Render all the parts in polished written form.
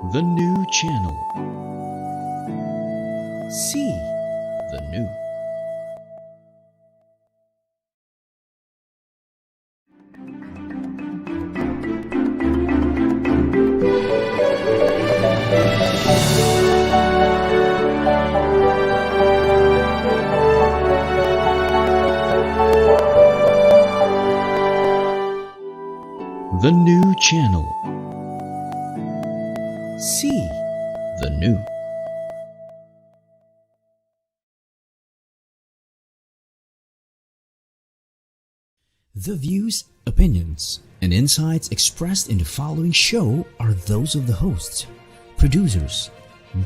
The new channel. See the new. The new channel. See the new. The views, opinions, and insights expressed in the following show are those of the hosts, producers,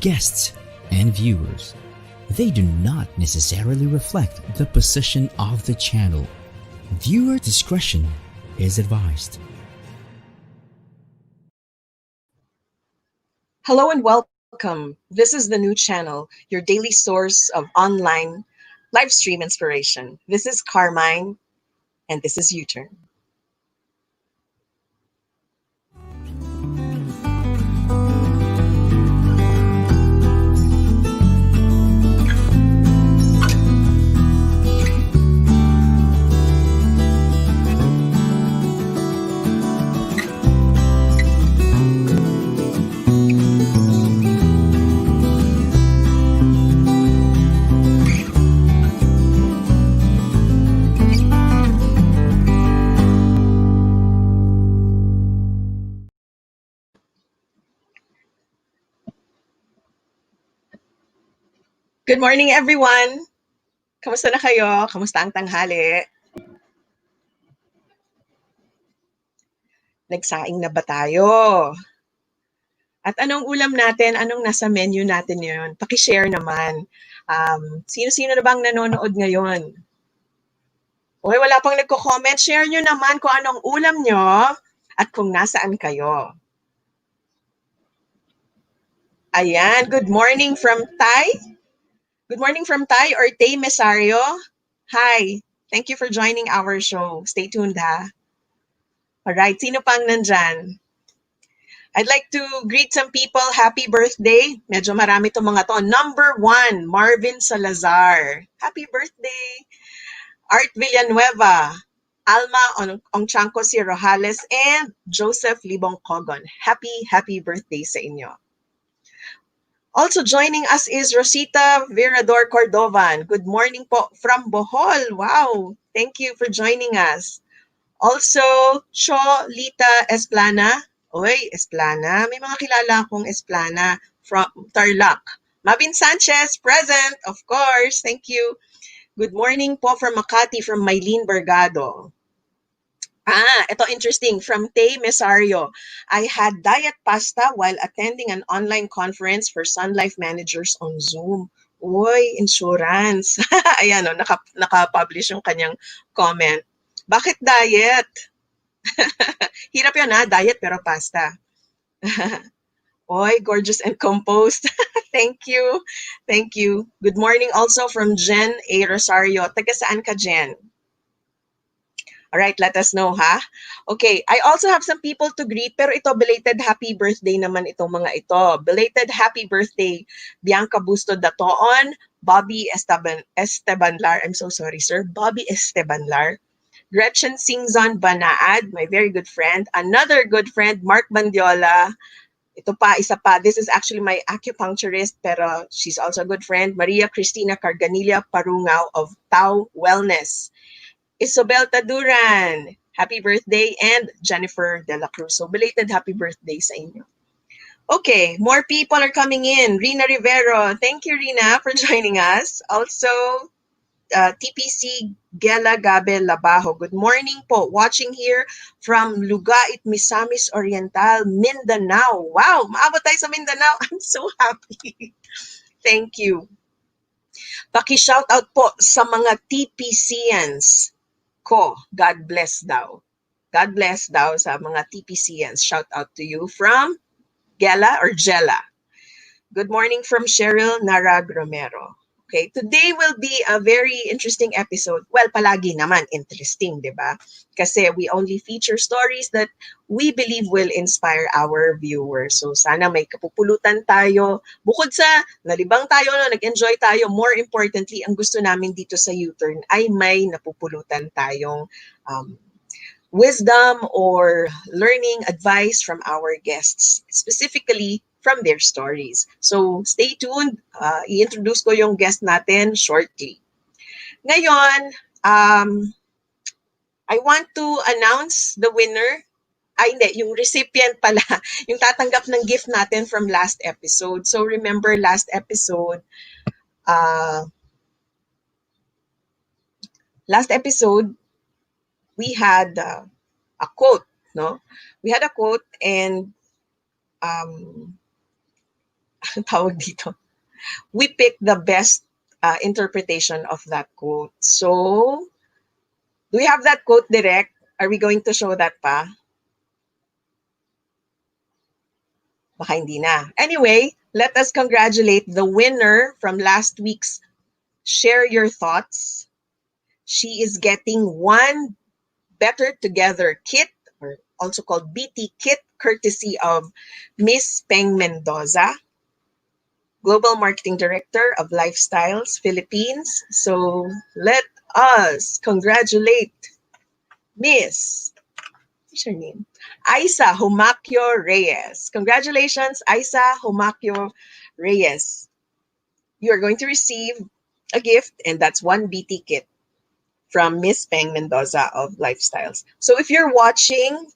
guests, and viewers. They do not necessarily reflect the position of the channel. Viewer discretion is advised. Hello and welcome. This is the new channel, your daily source of online live stream inspiration. This is Carmine, and this is U-Turn. Good morning, everyone. Kamusta na kayo? Kamusta ang tanghali? Nagsaing na ba tayo? At anong ulam natin? Anong nasa menu natin yun? Paki-share naman. Sino-sino na bang nanonood ngayon? Uy, wala pang nagko-comment. Share nyo naman kung anong ulam nyo at kung nasaan kayo. Ayan, good morning from Thai. Good morning from Thai or Tay Mesario. Hi, thank you for joining our show. Stay tuned ha. Alright, sino pang nandyan? I'd like to greet some people. Happy birthday. Medyo marami itong mga to. Number 1, Marvin Salazar. Happy birthday. Art Villanueva. Alma Ongchanco C. Rojales and Joseph Libong Cogon. Happy birthday sa inyo. Also joining us is Rosita Virador Cordovan. Good morning po from Bohol. Wow, thank you for joining us. Also, Lita Esplana. Oy, Esplana. May mga kilala akong Esplana from Tarlac. Mavin Sanchez, present, of course. Thank you. Good morning po from Makati, from Mylene Bergado. Ito interesting. From Tay Mesario. I had diet pasta while attending an online conference for Sun Life managers on Zoom. Uy, insurance. Ayan, naka-publish yung kanyang comment. Bakit diet? Hirap yun diet pero pasta. Oy, gorgeous and composed. Thank you. Thank you. Good morning also from Jen A. Rosario. Taga saan ka, Jen? All right, let us know, ha? Okay, I also have some people to greet, pero ito, belated happy birthday naman itong mga ito. Belated happy birthday, Bianca Busto Datoon, Bobby Estebanlar, I'm so sorry, sir, Bobby Estebanlar, Gretchen Singzon Banaad, my very good friend, another good friend, Mark Bandiola, ito pa, isa pa, this is actually my acupuncturist, pero she's also a good friend, Maria Cristina Carganilla Parungaw of Tao Wellness, Isobel Taduran, happy birthday, and Jennifer De La Cruz. So belated happy birthday sa inyo. Okay, more people are coming in. Rina Rivero, thank you Rina for joining us. Also, TPC Gela Gabe Labajo, good morning po. Watching here from Lugait, Misamis Oriental, Mindanao. Wow, maabot tayo sa Mindanao. I'm so happy. Thank you. Paki-shoutout po sa mga TPCians ko. God bless daw. God bless daw sa mga TPCians. Shout out to you from Gela or Jella. Good morning from Cheryl Narag Romero. Okay, today will be a very interesting episode. Well, palagi naman interesting, di ba? Kasi we only feature stories that we believe will inspire our viewers. So sana may kapupulutan tayo. Bukod sa nalibang tayo, no, nag-enjoy tayo, more importantly, ang gusto namin dito sa U-Turn ay may napupulutan tayong um, wisdom or learning advice from our guests, specifically from their stories. So stay tuned. I-introduce ko yung guest natin shortly. Ngayon, I want to announce the winner. Ay, hindi. Yung recipient pala. Yung tatanggap ng gift natin from last episode. So remember uh, last episode, we had a quote, no? We had a quote and um, tawag dito, we picked the best interpretation of that quote. So, do we have that quote direct? Are we going to show that pa? Baka hindi na. Anyway, let us congratulate the winner from last week's Share Your Thoughts. She is getting one Better Together kit, or also called BT kit, courtesy of Miss Peng Mendoza, Global Marketing Director of Lifestyles Philippines. So let us congratulate Miss, what's her name? Isa Humacio Reyes. Congratulations, Isa Humacio Reyes. You are going to receive a gift, and that's one BT kit from Miss Peng Mendoza of Lifestyles. So if you're watching,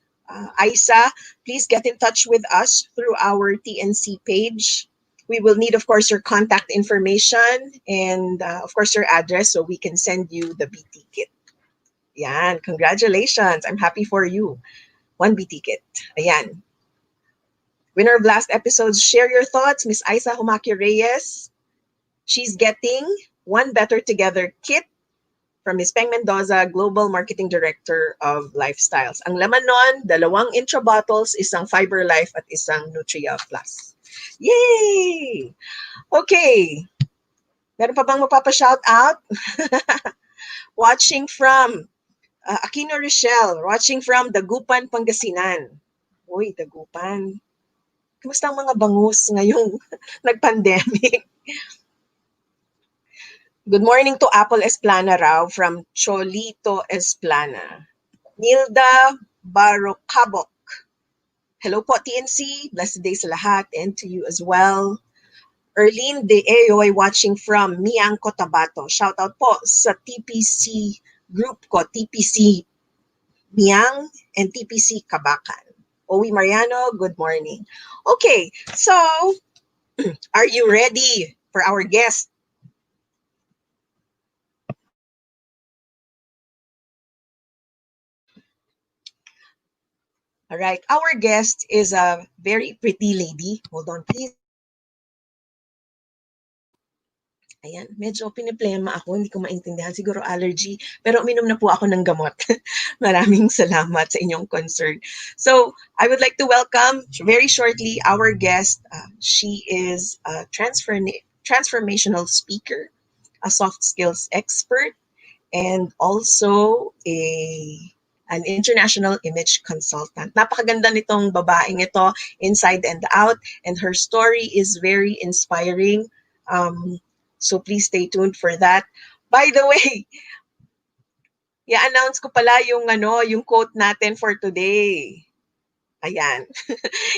Isa, please get in touch with us through our TNC page. We will need, of course, your contact information and, of course, your address so we can send you the BT kit. Yan, congratulations. I'm happy for you. One BT kit. Ayan. Winner of last episode's Share Your Thoughts, Miss Isa Humaki Reyes. She's getting one Better Together kit from Ms. Peng Mendoza, Global Marketing Director of Lifestyles. Ang laman nun, 2 Intra bottles, isang Fiber Life at isang Nutria Plus. Yay! Okay. Meron pa bang mapapa-shout out? Watching from Aquino Rochelle, watching from Dagupan, Pangasinan. Uy, Dagupan. Kumusta ang mga bangus ngayong nag-pandemic? Good morning to Apple Esplana raw from Cholito Esplana. Nilda Barocabok. Hello po, TNC. Blessed day sa lahat and to you as well. Erlene De Eoy watching from Miang Cotabato. Shout out po sa TPC group ko, TPC Miang and TPC Kabakan. Owi Mariano, good morning. Okay, so are you ready for our guest? All right, our guest is a very pretty lady. Hold on, please. Ayan, medyo piniplema ako, hindi ko maintindihan, siguro allergy, pero uminom na po ako ng gamot. Maraming salamat sa inyong concern. So, I would like to welcome very shortly our guest. She is a transformational speaker, a soft skills expert, and also an international image consultant. Napakaganda nitong babaeng ito, inside and out, and her story is very inspiring. So please stay tuned for that. By the way, i-announce ko pala yung quote natin for today. Ayan.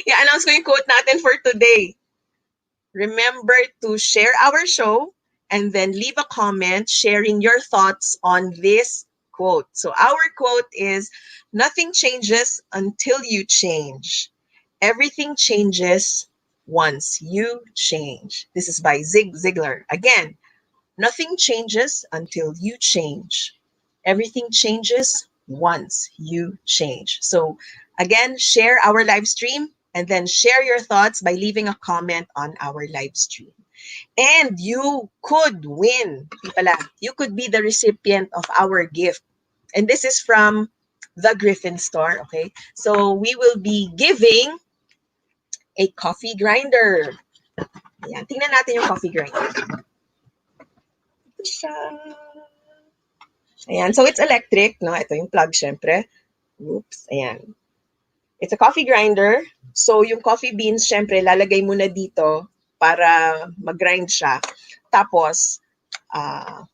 I-announce ko yung quote natin for today. Remember to share our show and then leave a comment sharing your thoughts on this quote. So our quote is, nothing changes until you change. Everything changes once you change. This is by Zig Ziglar. Again, nothing changes until you change. Everything changes once you change. So again, share our live stream and then share your thoughts by leaving a comment on our live stream. And you could win. You could be the recipient of our gift. And this is from the Griffin store, okay? So we will be giving a coffee grinder. Ayan, tingnan natin yung coffee grinder. siya. Ayan. So, it's electric, no? Ito yung plug, syempre. Oops. Ayan. It's a coffee grinder. So, yung coffee beans, syempre, lalagay mo na dito para mag-grind siya. Tapos,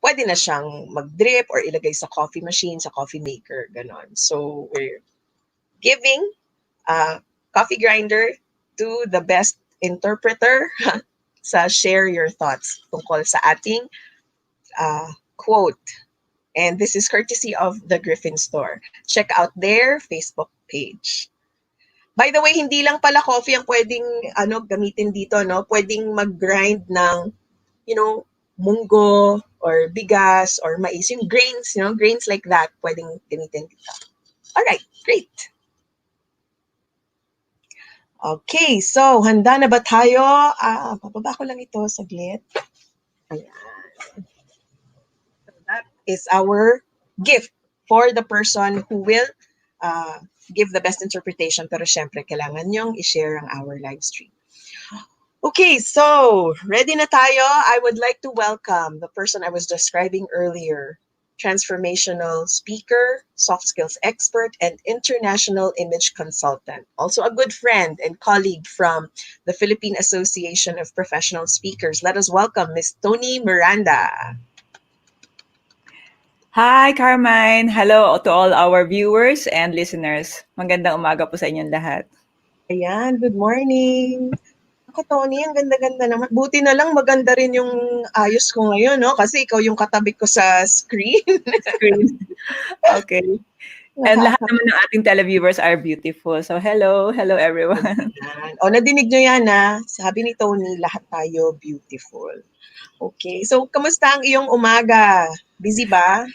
pwede na siyang mag-drip or ilagay sa coffee machine, sa coffee maker, ganon. So, we're giving coffee grinder to the best interpreter sa share your thoughts tungkol sa ating quote. And this is courtesy of the Griffin Store. Check out their Facebook page. By the way, hindi lang pala coffee ang pwedeng gamitin dito, no? Pwedeng mag-grind ng, munggo or bigas or mais, yung grains, grains like that, pwedeng gamitin dito. Alright, great. Okay, so handa na ba tayo? Bababa ko lang ito saglit. Ayan. So that is our gift for the person who will give the best interpretation. Pero syempre, kailangan nyong i-share ang our live stream. Okay, so ready na tayo. I would like to welcome the person I was describing earlier, transformational speaker, soft skills expert, and international image consultant. Also a good friend and colleague from the Philippine Association of Professional Speakers. Let us welcome Miss Toni Miranda. Hi, Carmine. Hello to all our viewers and listeners. Magandang umaga po sa inyong lahat. Ayan, good morning. Ako, Toni, ang ganda-ganda naman. Buti na lang maganda rin yung ayos ko ngayon, no? Kasi ikaw yung katabi ko sa screen. Okay. And lahat naman ng ating televiewers are beautiful. So, hello everyone. O, nadinig nyo yan, ha? Sabi ni Toni, lahat tayo beautiful. Okay, so kamusta ang iyong umaga? Busy ba?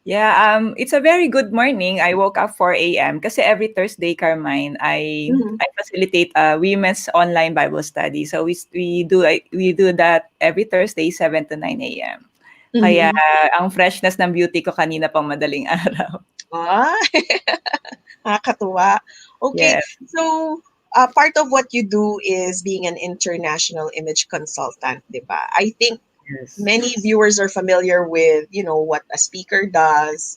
Yeah, it's a very good morning. I woke up 4 a.m. kasi every Thursday, Carmine, I facilitate a women's online Bible study. So we do that every Thursday 7 to 9 a.m. Kaya ang freshness ng beauty ko kanina pang madaling araw. Nakakatuwa. Okay, Yes. so part of what you do is being an international image consultant, di ba? I think many viewers are familiar with, what a speaker does.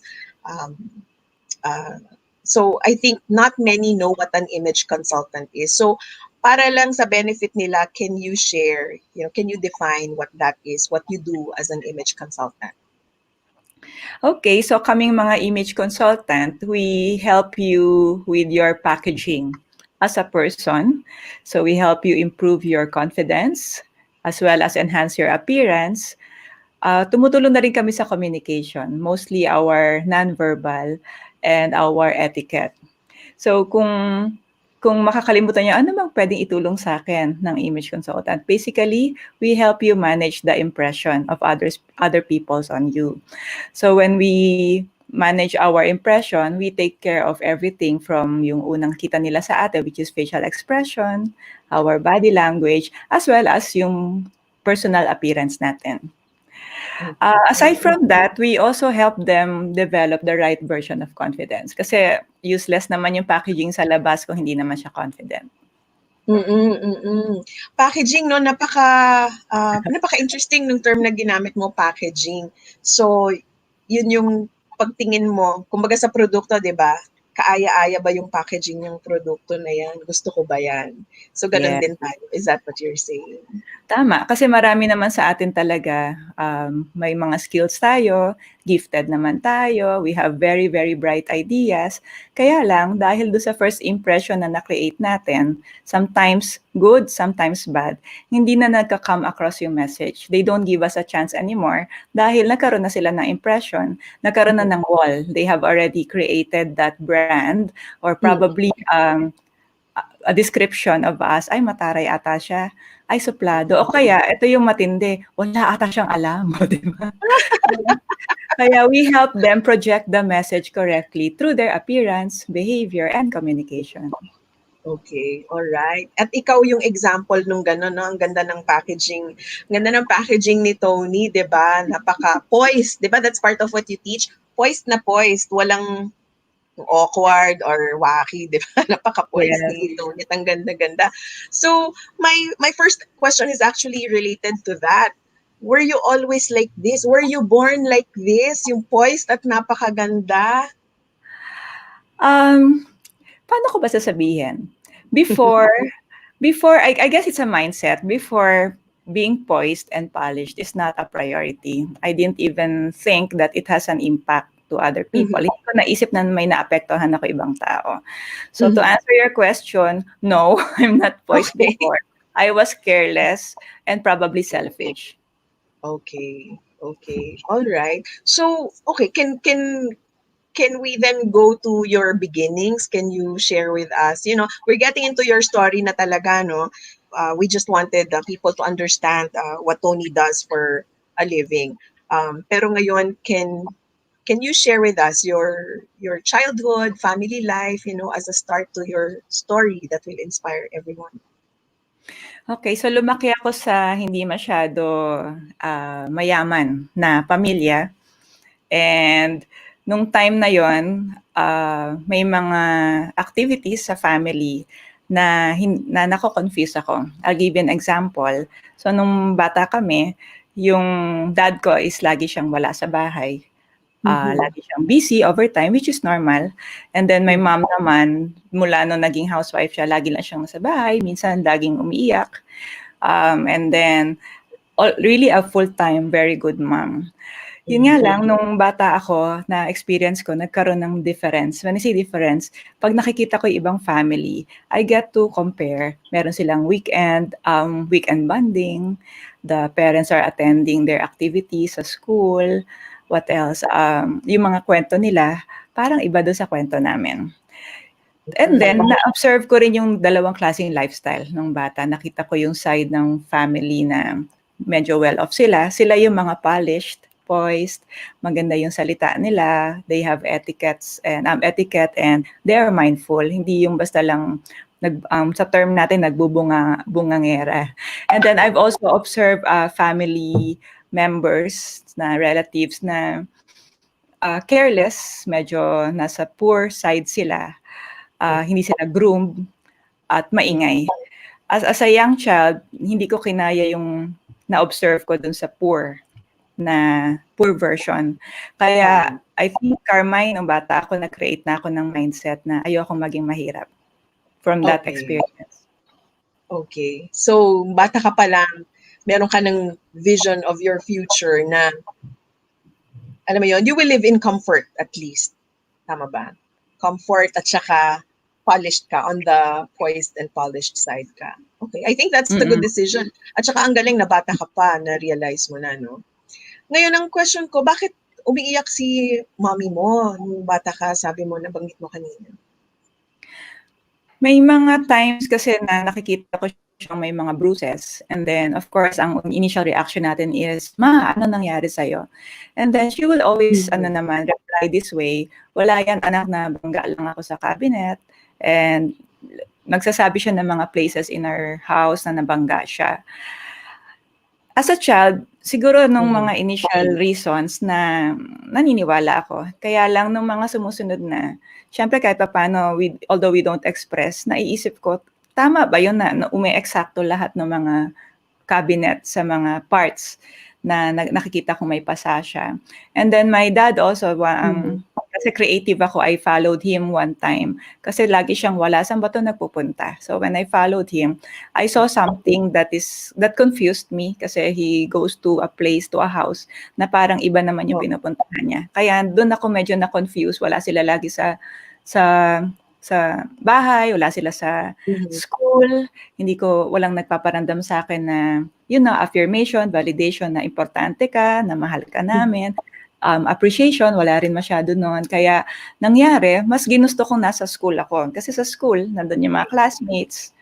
So I think not many know what an image consultant is. So para lang sa benefit nila, can you share, can you define what that is, what you do as an image consultant? Okay, so kaming mga image consultant, we help you with your packaging as a person. So we help you improve your confidence as well as enhance your appearance. Tumutulong na rin kami sa communication, mostly our nonverbal and our etiquette. So kung makakalimutan niyo, ano bang pwedeng itulong sa akin ng image consultant? Basically, we help you manage the impression of other people's on you. So when we manage our impression, we take care of everything from yung unang kita nila sa atin, which is facial expression, our body language, as well as yung personal appearance natin. Aside from that, we also help them develop the right version of confidence. Kasi useless naman yung packaging sa labas kung hindi naman siya confident. Packaging, no, napaka-interesting ng term na ginamit mo, packaging. So, yun yung pagtingin mo, kumbaga sa produkto, di ba? Kaaya-aya ba yung packaging ng produkto na yan? Gusto ko ba yan? So, ganun din tayo. Is that what you're saying? Tama. Kasi marami naman sa atin talaga, may mga skills tayo, gifted naman tayo, we have very, very bright ideas. Kaya lang, dahil doon sa first impression na na-create natin, sometimes good, sometimes bad, hindi na nagka-come across yung message. They don't give us a chance anymore dahil nagkaroon na sila ng impression, nagkaroon na ng wall. They have already created that brand or probably a description of us, ay mataray ata siya, ay suplado, o kaya ito yung matindi, wala ata siyang alam, di ba? Kaya we help them project the message correctly through their appearance, behavior, and communication. Okay, all right. At ikaw yung example nung gano'n, no? Ang ganda ng packaging. Ang ganda ng packaging ni Toni, 'di ba? Napaka-poised, 'di ba? That's part of what you teach. Poised na poised, walang awkward or wacky, 'di ba? Napaka-poised ni Toni. Ang ganda-ganda. So, my first question is actually related to that. Were you always like this? Were you born like this? Yung poised at napakaganda? Um, Paano ko ba sasabihin? Before before I guess it's a mindset. Before, being poised and polished is not a priority. I didn't even think that it has an impact to other people. Mhm. Hindi ko naisip na may naapektuhan ako ibang tao. So to Mhm. answer your question, no, I'm not poised Okay. before. I was careless and probably selfish. Okay. Okay. All right. So, okay, can we then go to your beginnings? Can you share with us? You know, we're getting into your story na talaga, no? We just wanted people to understand what Tony does for a living. Pero ngayon, can you share with us your childhood, family life, you know, as a start to your story that will inspire everyone? Okay, so lumaki ako sa hindi masyado, mayaman na pamilya. And nung time na yon, may mga activities sa family na nako-confuse ako. I'll give you an example. So nung bata kami, yung dad ko is lagi siyang wala sa bahay. Mhm. Lagi siyang busy overtime, which is normal. And then my Mhm. mom naman, mula nung naging housewife siya, lagi lang siyang nasa bahay, minsan laging umiiyak. And then really a full-time, very good mom. Yun nga Mhm. lang, nung bata ako, na-experience ko, nagkaroon ng difference. When I say difference, 'pag nakikita ko yung ibang family, I get to compare. Meron silang weekend bonding, the parents are attending their activities sa school, what else, yung mga kwento nila, parang iba dun sa kwento namin. And then Mhm. na-observe ko rin yung dalawang klaseng lifestyle nung bata. Nakita ko yung side ng family na medyo well-off sila. Sila yung mga polished, poised, maganda yung salita nila, they have etiquette and they are mindful. Hindi yung basta lang sa term natin bungangera. And then I've also observed family members na relatives na careless, medyo nasa poor side sila, hindi sila groomed at maingay. As a young child, hindi ko kinaya yung na-observe ko dun sa poor version. Kaya Tama. I think, Carmine, nung bata ako, nag-create na ako ng mindset na ayokong maging mahirap from that Okay. experience. Okay. So, bata ka pa lang, meron ka ng vision of your future na, alam mo yon, you will live in comfort at least. Tama ba? Comfort at saka polished ka, on the poised and polished side ka. Okay. I think that's the good Mm. decision. At saka ang galing na bata ka pa, na-realize mo na, no? Ngayon, ang question ko, bakit umiiyak si mommy mo nung bata ka? Sabi mo, nabanggit mo kanina. May mga times kasi na nakikita ko siyang may mga bruises, and then of course ang initial reaction natin is, "Ma, ano nangyari sa'yo?" And then she will always Mhm. reply this way, "Wala yan anak, nabangga lang ako sa cabinet." And nagsasabi siya ng mga places in our house na nabangga siya. As a child, siguro nung Mhm. mga initial reasons na naniniwala ako. Kaya lang nung mga sumusunod na, siyempre kahit papaano although we don't express, naiisip ko, tama ba yun na umeeksakto lahat ng mga cabinet sa mga parts na nakikita kong may pasa siya. And then my dad also, Mhm. kasi creative ako, I followed him one time. Kasi lagi siyang wala, saan ba ito nagpupunta? So when I followed him, I saw something that confused me kasi he goes to a place, to a house, na parang iba naman yung Oh. pinupuntahan niya. Kaya doon ako medyo na-confuse, wala sila lagi sa sa bahay, wala sila sa Mhm. school, walang nagpaparamdam sa akin na, affirmation, validation na importante ka, na mahal ka Mhm. namin. Appreciation, wala rin masyado no'n. Kaya nangyari, mas ginusto kong nasa school ako. Kasi sa school, nandun yung mga classmates,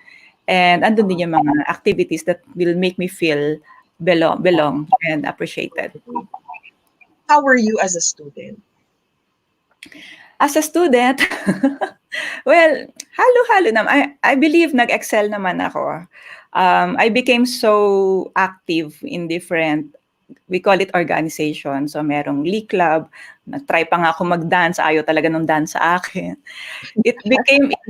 and andun din yung mga activities that will make me feel belong and appreciated. How were you as a student? As a student, well, halo-halo naman. I believe nag-excel naman ako. I became so active in different, we call it organization. So merong Lee Club, nag-try pa nga ako mag-dance, ayaw talaga nung dance sa akin. It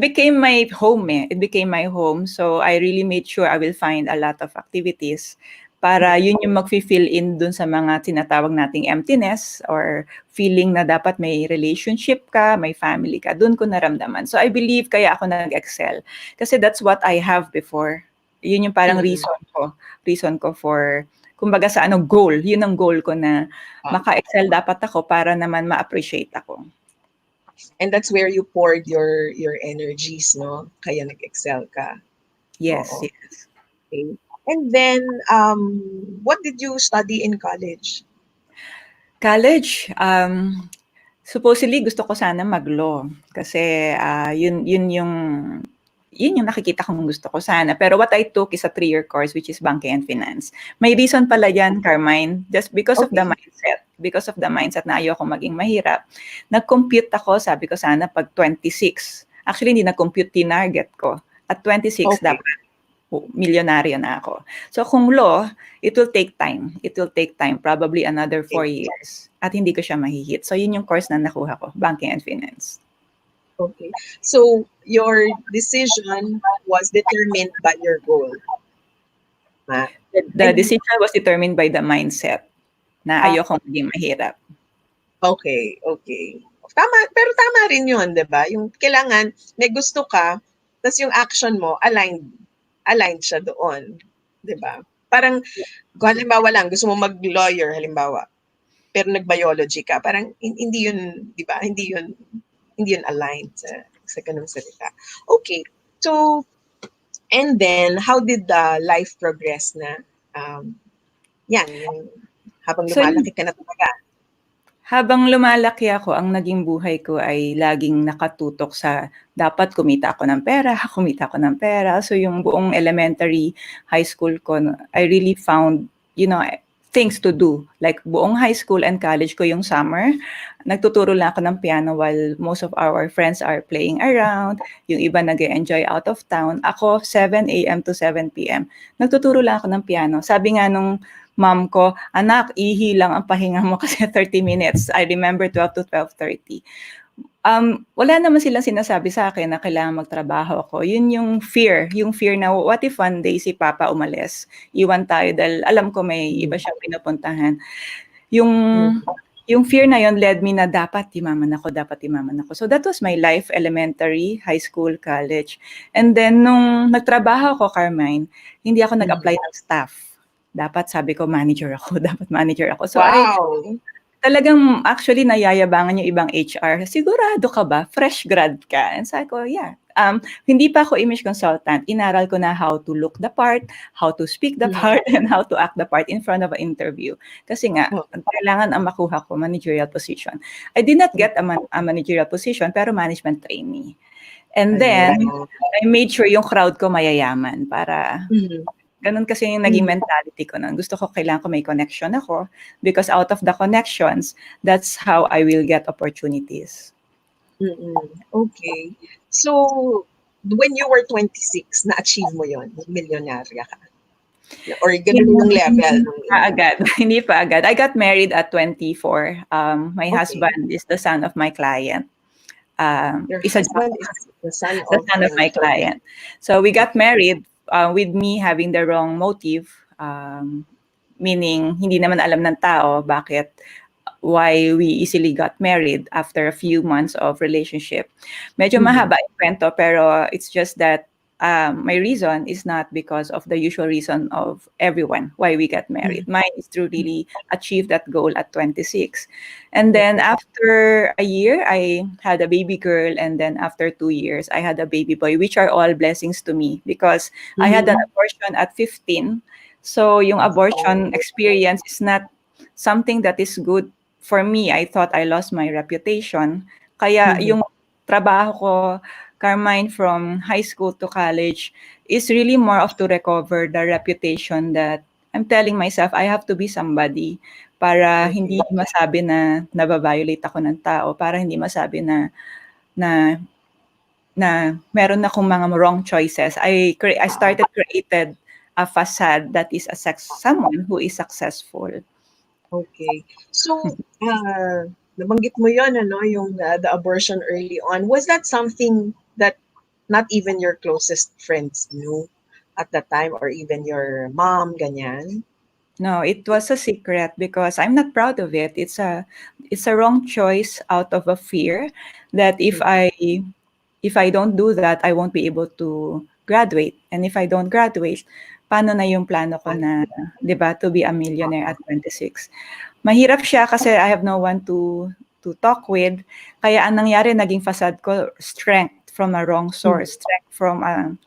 became my home eh. It became my home. So I really made sure I will find a lot of activities para yun yung mag-fill in dun sa mga tinatawag nating emptiness or feeling na dapat may relationship ka, may family ka. Dun ko naramdaman. So I believe kaya ako nag-excel. Kasi that's what I have before. Yun yung parang reason ko. Reason ko for, kumbaga sa goal. Yun ang goal ko na maka-excel dapat ako para naman ma-appreciate ako. And that's where you poured your energies, no? Kaya nag-excel ka. Yes, Oo. yes. Okay. And then, what did you study in college? College, supposedly gusto ko sana mag-law kasi yun yung nakikita kong gusto ko sana. Pero what I took is a 3-year course which is banking and finance. May reason pala yan, Carmine, just because of the mindset. Because of the mindset na ayoko maging mahirap. Nag-compute ako, sabi ko sana pag 26. Actually, hindi nag-compute, tinarget ko. At 26, dapat milyonaryo na ako. So kung law, it will take time. It will take time, probably another 4 years. At hindi ko siya mahihit. So yun yung course na nakuha ko, banking and finance. Okay. So your decision was determined by your goal. The decision was determined by the mindset na ayoko maging mahirap. Okay. Tama, pero tama rin yun, di ba? Yung kailangan, may gusto ka, tapos yung action mo, aligned siya doon. Di ba? Parang, kung halimbawa lang, gusto mo mag-lawyer, halimbawa, pero nag-biology ka, parang hindi yun, di ba? Hindi yun aligned sa ganung salita. Okay. So, and then, how did the life progress na, yung habang lumalaki ka na talaga? Habang lumalaki ako, ang naging buhay ko ay laging nakatutok sa dapat kumita ako ng pera. So yung buong elementary, high school ko, I really found, things to do. Like buong high school and college ko yung summer, nagtuturo lang ako ng piano while most of our friends are playing around. Yung iba nag-enjoy out of town. Ako, 7 a.m. to 7 p.m. Nagtuturo lang ako ng piano. Sabi nga nung mom ko, anak, ihi lang ang pahinga mo kasi 30 minutes. I remember 12 to 12:30. Wala naman silang sinasabi sa akin na kailangan magtrabaho ako. Yun yung fear na what if one day si Papa umalis, iwan tayo dahil alam ko may iba siyang pinupuntahan. Yung fear na yun led me na dapat imaman ako. So that was my life, elementary, high school, college. And then nung nagtrabaho ako, Carmine, hindi ako nag-apply ng staff. Dapat sabi ko manager ako. So talagang actually nayayabangan yung ibang HR. Sigurado ka ba? Fresh grad ka? And sabi ko, yeah. Hindi pa ako image consultant. Inaral ko na how to look the part, how to speak the part, and how to act the part in front of an interview. Kasi nga, kailangan ang makuha ko, managerial position. I did not get a managerial position, pero management trainee. And then, I made sure yung crowd ko mayayaman para... Ganun kasi yung naging mentality ko nun. Gusto ko, kailangan ko may connection ako because out of the connections, that's how I will get opportunities. Okay. So, when you were 26, na-achieve mo yon, milyonarya ka? Or ganun yung level? Hindi pa agad. I got married at 24. My husband is the son of my client. Your husband is the son of my client. So we got married with me having the wrong motive, meaning hindi naman alam ng tao why we easily got married after a few months of relationship. Medyo mahaba yung kwento, pero it's just that my reason is not because of the usual reason of everyone why we got married. Mine is to really achieve that goal at 26. And then after a year, I had a baby girl. And then after 2 years, I had a baby boy, which are all blessings to me because I had an abortion at 15. So yung abortion experience is not something that is good for me. I thought I lost my reputation. Kaya yung trabaho ko, Carmine, from high school to college is really more of to recover the reputation that I'm telling myself I have to be somebody para hindi masabi na nababiolate ako ng tao, para hindi masabi na meron akong mga wrong choices. I created a facade that is someone who is successful. Okay. So, nabanggit mo yun, yung the abortion early on. Was that something that not even your closest friends knew at that time or even your mom, ganyan? No, it was a secret because I'm not proud of it. It's a wrong choice out of a fear that if I don't do that, I won't be able to graduate. And if I don't graduate, paano na yung plano ko na, 'di ba, to be a millionaire at 26? Mahirap siya kasi I have no one to talk with. Kaya ang nangyari, naging facade ko, strength from a wrong source, strength from,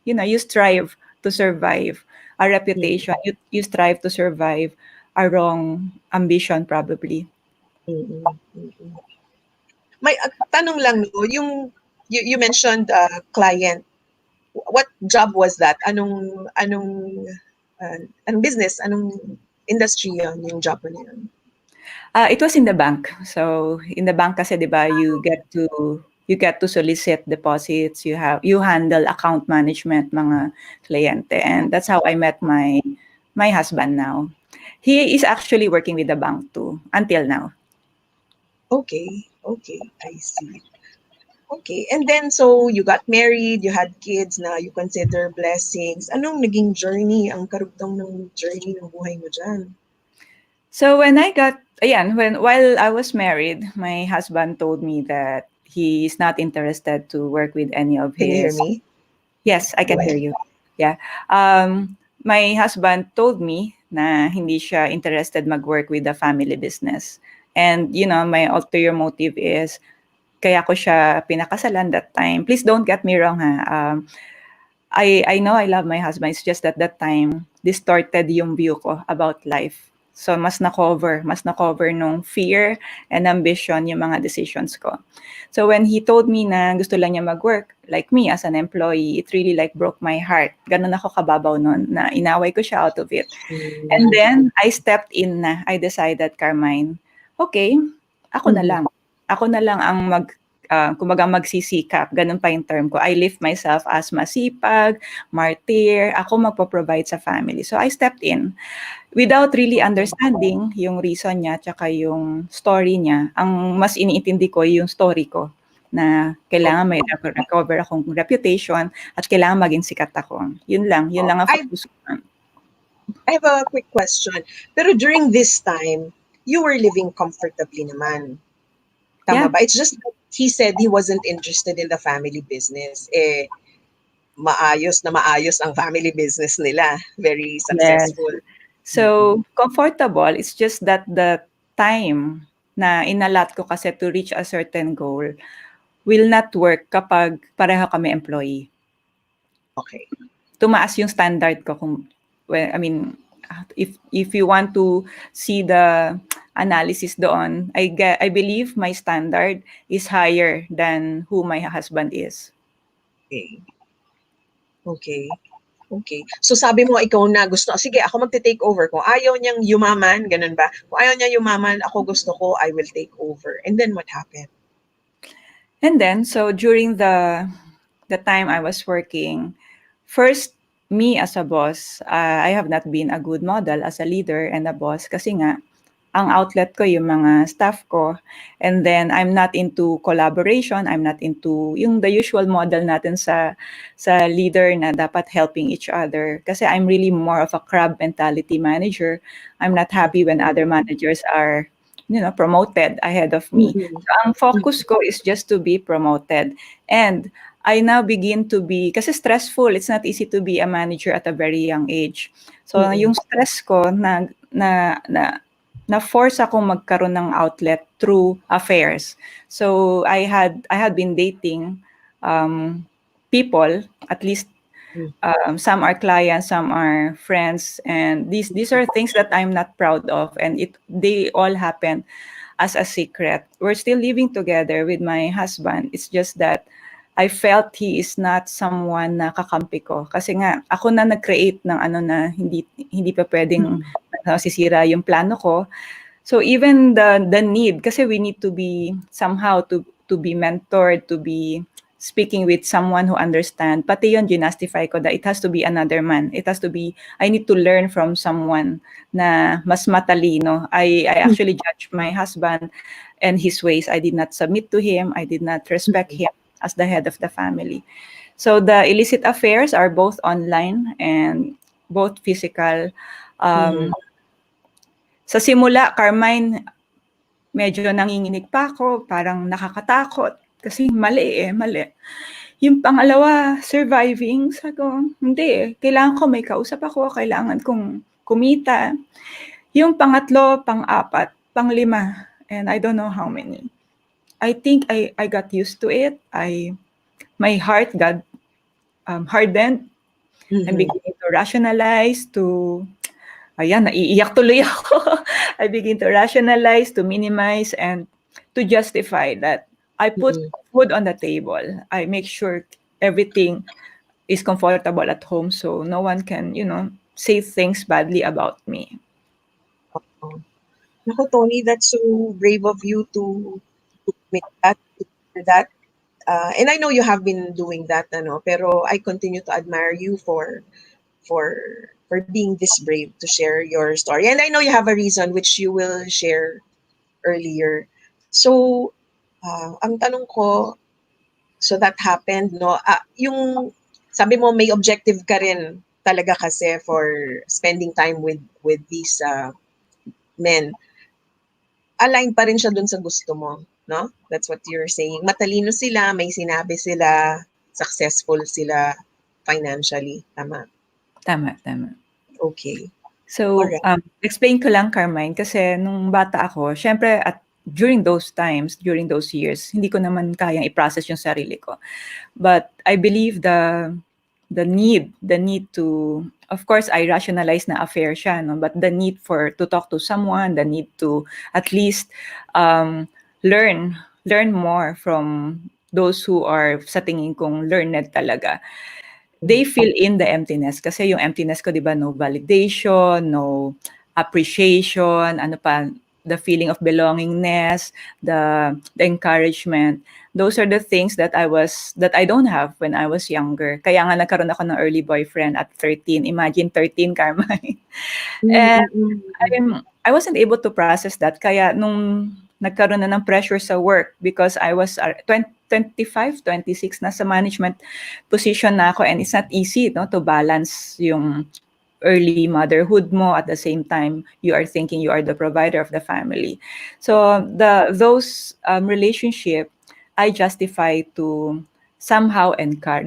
you strive to survive a reputation, you strive to survive a wrong ambition probably. Mm, mm. May tanong lang 'no, yung you mentioned, client. What job was that? Anong business, anong industry yun, yung job mo na yun? It was in the bank. So in the bank kasi 'di ba, you get to solicit deposits, you handle account management mga kliyente, and that's how I met my husband now. He is actually working with the bank too until now. Okay, I see. Okay, and then so you got married, you had kids na you consider blessings. Anong naging journey, ang karugtong ng journey ng buhay mo diyan? So while I was married, my husband told me that he is not interested to work with any of Can you hear his. me? Yes, I Go can hear ahead. you. Yeah. My husband told me na hindi siya interested mag-work with the family business. And, my ulterior motive is, kaya ko siya pinakasalan that time. Please don't get me wrong, ha. I know I love my husband. It's just that time, distorted yung view ko about life. So, mas na-cover nung fear and ambition yung mga decisions ko. So, when he told me na gusto lang niya mag-work, like me as an employee, it really like broke my heart. Ganun ako kababaw nun, na inaway ko siya out of it. And then, I stepped in na. I decided, Carmine, okay, ako na lang. Ako na lang ang kumbaga magsisikap, ganun pa yung term ko. I lift myself as masipag, martyr, ako magpo-provide sa family. So I stepped in without really understanding yung reason niya tsaka yung story niya. Ang mas iniintindi ko yung story ko na kailangan may recover akong reputation at kailangan maging sikat ako. Yun lang ang focus ko. I have a quick question. Pero during this time, you were living comfortably naman. Tama Yeah. ba? It's just that he said he wasn't interested in the family business. Maayos na maayos ang family business nila. Very Yes. successful. So, comfortable, it's just that the time na inalat ko kasi to reach a certain goal will not work kapag pareho kami employee. Okay. Tumaas yung standard ko if you want to see the analysis doon, I believe my standard is higher than who my husband is. Okay. So sabi mo ikaw na gusto, sige ako magte-take over. Kung ayaw niyang yumaman, ganun ba? Kung ayaw niya yumaman, ako gusto ko, I will take over. And then what happened? And then, so during the time I was working, first, me as a boss, I have not been a good model as a leader and a boss kasi nga, ang outlet ko yung mga staff ko. And then, I'm not into collaboration. I'm not into yung the usual model natin sa leader na dapat helping each other. Kasi I'm really more of a crab mentality manager. I'm not happy when other managers are promoted ahead of me. So, ang focus ko is just to be promoted. And I now begin to be, kasi stressful, it's not easy to be a manager at a very young age. So, yung stress ko na force akong magkaroon ng outlet through affairs. So, I had been dating people, at least some are clients, some are friends, and these are things that I'm not proud of, and they all happen as a secret. We're still living together with my husband. It's just that I felt he is not someone na kakampi ko. Kasi nga, ako na nag-create ng na hindi pa pwedeng sisira yung plano ko. So even the need, kasi we need to be somehow to be mentored, to be speaking with someone who understand. Pati yun, ginastify ko that it has to be another man. It has to be, I need to learn from someone na mas matalino. I actually judge my husband and his ways. I did not submit to him. I did not respect him as the head of the family. So the illicit affairs are both online and both physical. Sa simula, Carmine, medyo nanginginig pa ako, parang nakakatakot. Kasi mali. Yung pangalawa, surviving. Sabi ko, hindi. Kailangan ko may kausap ako. Kailangan kong kumita. Yung pangatlo, pang-apat, pang-lima. And I don't know how many. I think I got used to it. My heart got hardened. I'm beginning to rationalize, ayan, naiiyak tuloy ako. I begin to rationalize, to minimize, and to justify that I put food on the table. I make sure everything is comfortable at home so no one can, say things badly about me. Naku, Tony, that's so brave of you to admit that, to do that. And I know you have been doing that, pero I continue to admire you for being this brave to share your story. And I know you have a reason which you will share earlier. So, ang tanong ko, so that happened, no? Yung sabi mo may objective ka rin talaga kasi for spending time with these men. Aligned pa rin siya dun sa gusto mo, no? That's what you're saying. Matalino sila, may sinabi sila, successful sila financially. Tama? Tama. Okay. So, Alright. explain ko lang, Carmine, kasi nung bata ako, syempre during those times, during those years, hindi ko naman kayang i-process yung sarili ko. But I believe the need to, of course, I rationalize na affair siya, no? But the need to talk to someone, the need to at least learn more from those who are sa tingin kong learned talaga. They fill in the emptiness kasi yung emptiness ko, 'di ba, no validation, no appreciation, ano pa, the feeling of belongingness, the encouragement. Those are the things that I don't have when I was younger. Kaya nga nagkaroon ako ng early boyfriend at 13. Imagine 13, Carmine. And I wasn't able to process that. Kaya nung nagkaroon na ng pressure sa work because I was 25, 26 na sa management position na ako, and it's not easy, no, to balance yung early motherhood mo at the same time you are thinking you are the provider of the family. So those relationship I justify to somehow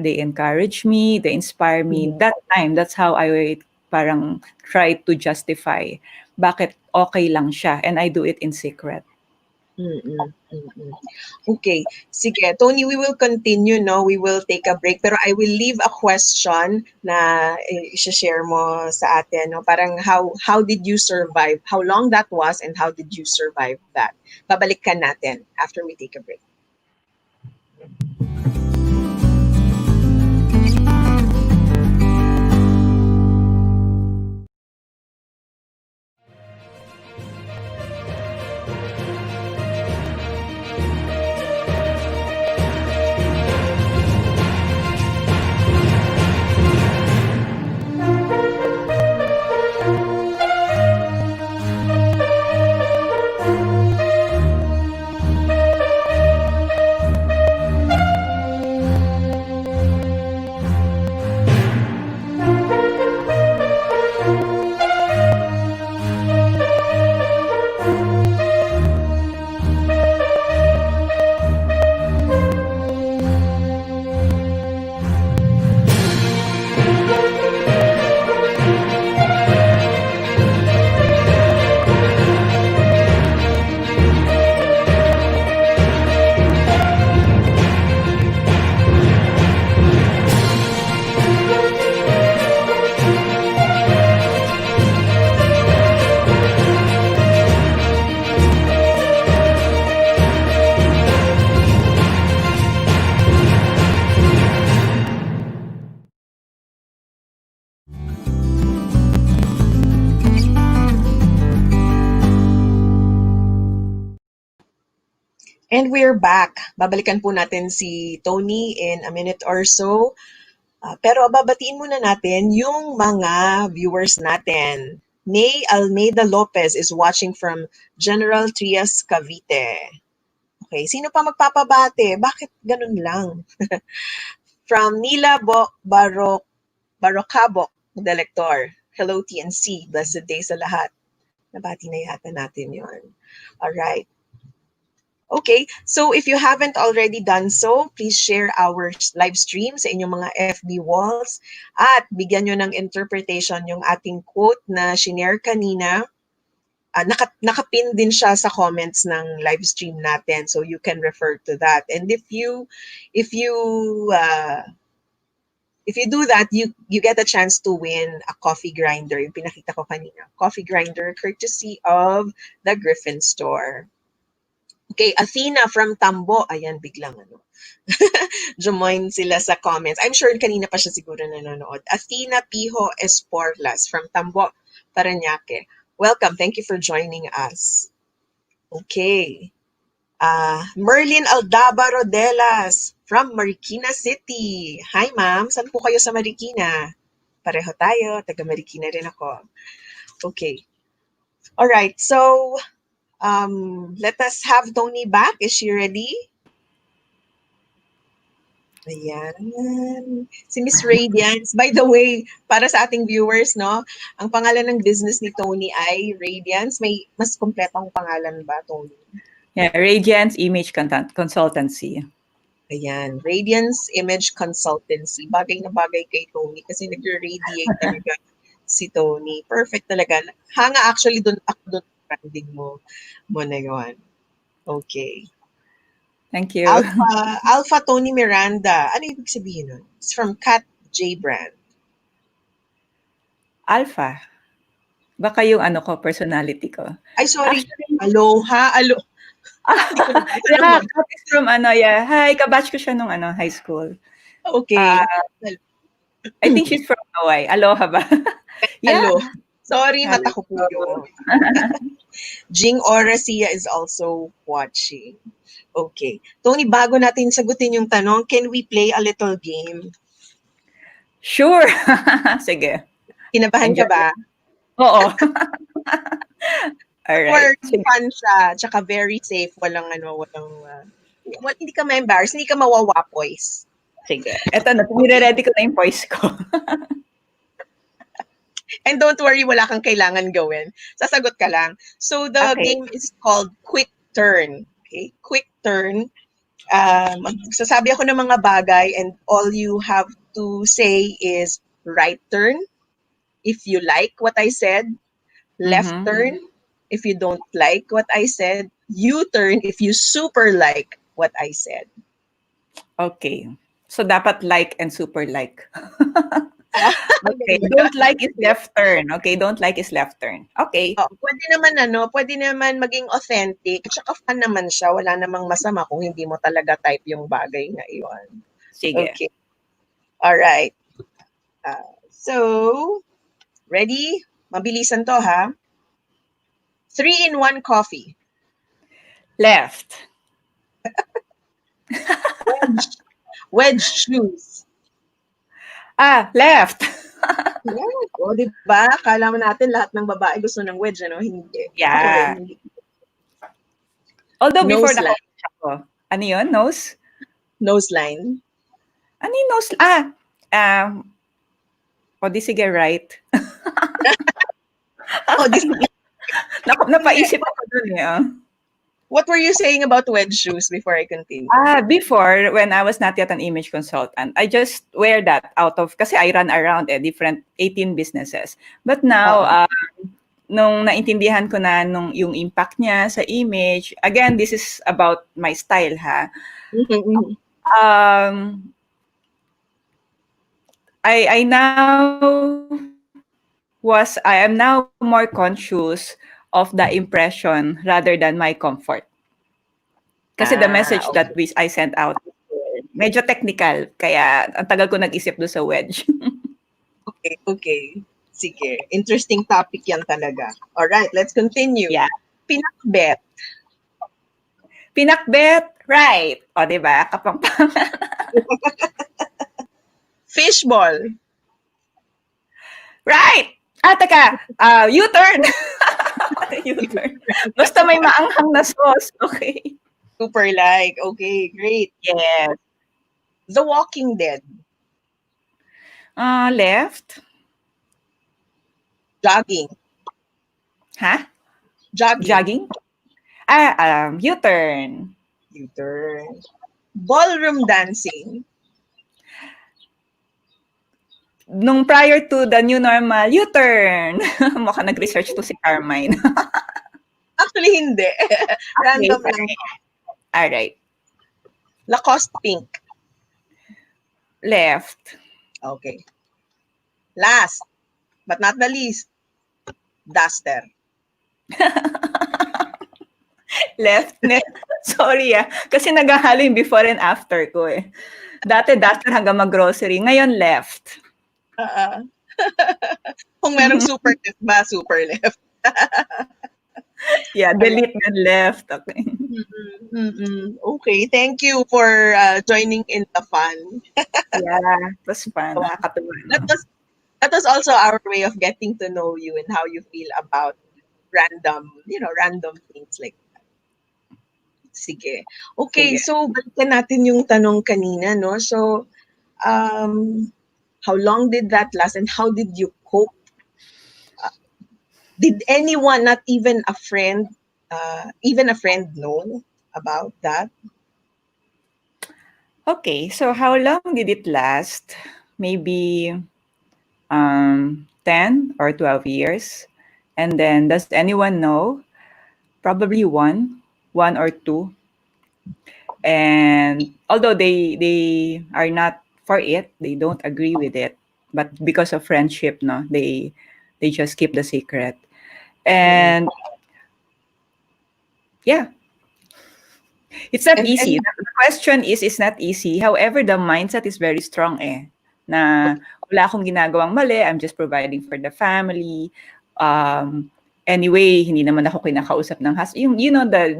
they encourage me, they inspire me. That time, that's how I parang try to justify bakit okay lang siya, and I do it in secret. Okay. Sige, Tony, we will continue, no? We will take a break. Pero I will leave a question na i-share mo sa atin, no? Parang how did you survive? How long that was and how did you survive that? Babalikan natin after we take a break. And we're back. Babalikan po natin si Tony in a minute or so. Pero babatiin muna natin yung mga viewers natin. May Almeida Lopez is watching from General Trias, Cavite. Okay, sino pa magpapabate? Bakit ganun lang? From Nila Barocabok, Delector. Hello TNC, blessed day sa lahat. Nabati na yata natin yon. Alright. Okay, so if you haven't already done so, please share our live stream sa inyong mga FB walls at bigyan nyo ng interpretation yung ating quote na shinare kanina. Nakapin din siya sa comments ng live stream natin, so you can refer to that. And if you uh, do that, you get a chance to win a coffee grinder. Yung pinakita ko kanina, coffee grinder courtesy of the Griffin Store. Okay, Athena from Tambo. Ayan, biglang join sila sa comments. I'm sure kanina pa siya siguro nanonood. Athena Pijo Esporlas from Tambo, Parañaque. Welcome. Thank you for joining us. Okay. Merlin Aldaba Rodelas from Marikina City. Hi, ma'am. Saan po kayo sa Marikina? Pareho tayo. Taga Marikina rin ako. Okay. All right. So, let us have Toni back. Is she ready? Ayan. Si Miss Radiance. By the way, para sa ating viewers, no, ang pangalan ng business ni Toni ay Radiance. May mas kompletong pangalan ba, Toni? Yeah, Radiance Image Consultancy. Ayan. Radiance Image Consultancy. Bagay na bagay kay Toni kasi nag-radiate talaga si Toni. Perfect talaga. Hanga actually doon branding mo na yun. Okay. Thank you. Alpha Toni Miranda. Ano ibig sabihin nun? It's from Cat J Brand. Alpha. Baka yung personality ko. Ay, sorry. Actually, Aloha. yeah, is from yeah. Hi, kabatch ko siya nung high school. Okay. I think she's from Hawaii. Aloha ba? Yeah. Hello. Sorry, mata ko po yun. Jing Oracia is also watching. Okay. Toni, bago natin sagutin yung tanong, can we play a little game? Sure. Sige. Kinabahan ka ba? Oo. Alright. Fun siya, tsaka very safe. Hindi ka ma-embarrass, hindi ka mawawapoys. Sige. Eto na, nire-ready ko na yung voice ko. And don't worry, wala kang kailangan gawin. Sasagot ka lang. So the game is called Quick Turn. Okay? Quick Turn. Sasabi ako ng mga bagay and all you have to say is right turn if you like what I said, left turn if you don't like what I said, U-turn if you super like what I said. Okay. So dapat like and super like. Okay. Don't like is left turn. Okay. Don't like is left turn. Okay. Pwede naman maging authentic. Tsaka fun naman siya. Wala namang masama kung hindi mo talaga type yung bagay na iyon. Sige. Okay. All right. So, ready? Mabilisan to, ha? 3-in-1 coffee. Left. Wedge shoes. Left. O, diba? Kala mo natin lahat ng babae gusto ng wedge, ano? Hindi. Yeah. Ako rin, hindi. Although before Nose line. ako. Ano yun? Nose? Nose line. Ano yung nose? Di sige, right. Napaisip ako dun eh. What were you saying about wedge shoes before I continue? Before, when I was not yet an image consultant, I just wear that kasi I run around different 18 businesses. But now, nung naintindihan ko na yung impact niya sa image, again, this is about my style, ha? I am now more conscious of the impression rather than my comfort. Kasi the message that I sent out, medyo technical, kaya ang tagal ko nag-isip doon sa wedge. Okay. Sige. Interesting topic yan talaga. Alright, let's continue. Yeah. Pinakbet. Pinakbet, right. O, diba? Kapangpangan. Fishball. Right! Teka. U-turn. U-turn. Basta may maanghang na sauce. Okay. Super like. Okay, great. Yes. The Walking Dead. Left. Jogging. Ha? Jogging. Jogging? U-turn. U-turn. Ballroom dancing. Nung prior to the new normal, U-turn. Mukhang nag-research to si Carmine. Actually, hindi. Random Okay, lang. alright. Lacoste pink. Left. Okay. Last, but not the least, duster. Left. Sorry kasi naghahalo yung before and after ko eh. Dati duster hanggang mag-grocery. Ngayon left. Kung merong super left ba, super left. Yeah, delete and left. Okay. Okay, thank you for joining in the fun. Yeah, it was fun. Nakakatuwa. That was also our way of getting to know you and how you feel about random things like that. Sige. Okay, Sige. so balikan natin yung tanong kanina, no? So, how long did that last and how did you cope? Did anyone, not even a friend know about that? Okay, so how long did it last? Maybe 10 or 12 years. And then does anyone know? Probably one or two. And although they are not for it, they don't agree with it, but because of friendship, no, they just keep the secret. And yeah, it's not easy. The question is, it's not easy. However, the mindset is very strong na wala akong ginagawang mali, I'm just providing for the family. Anyway, hindi naman ako kinakausap ng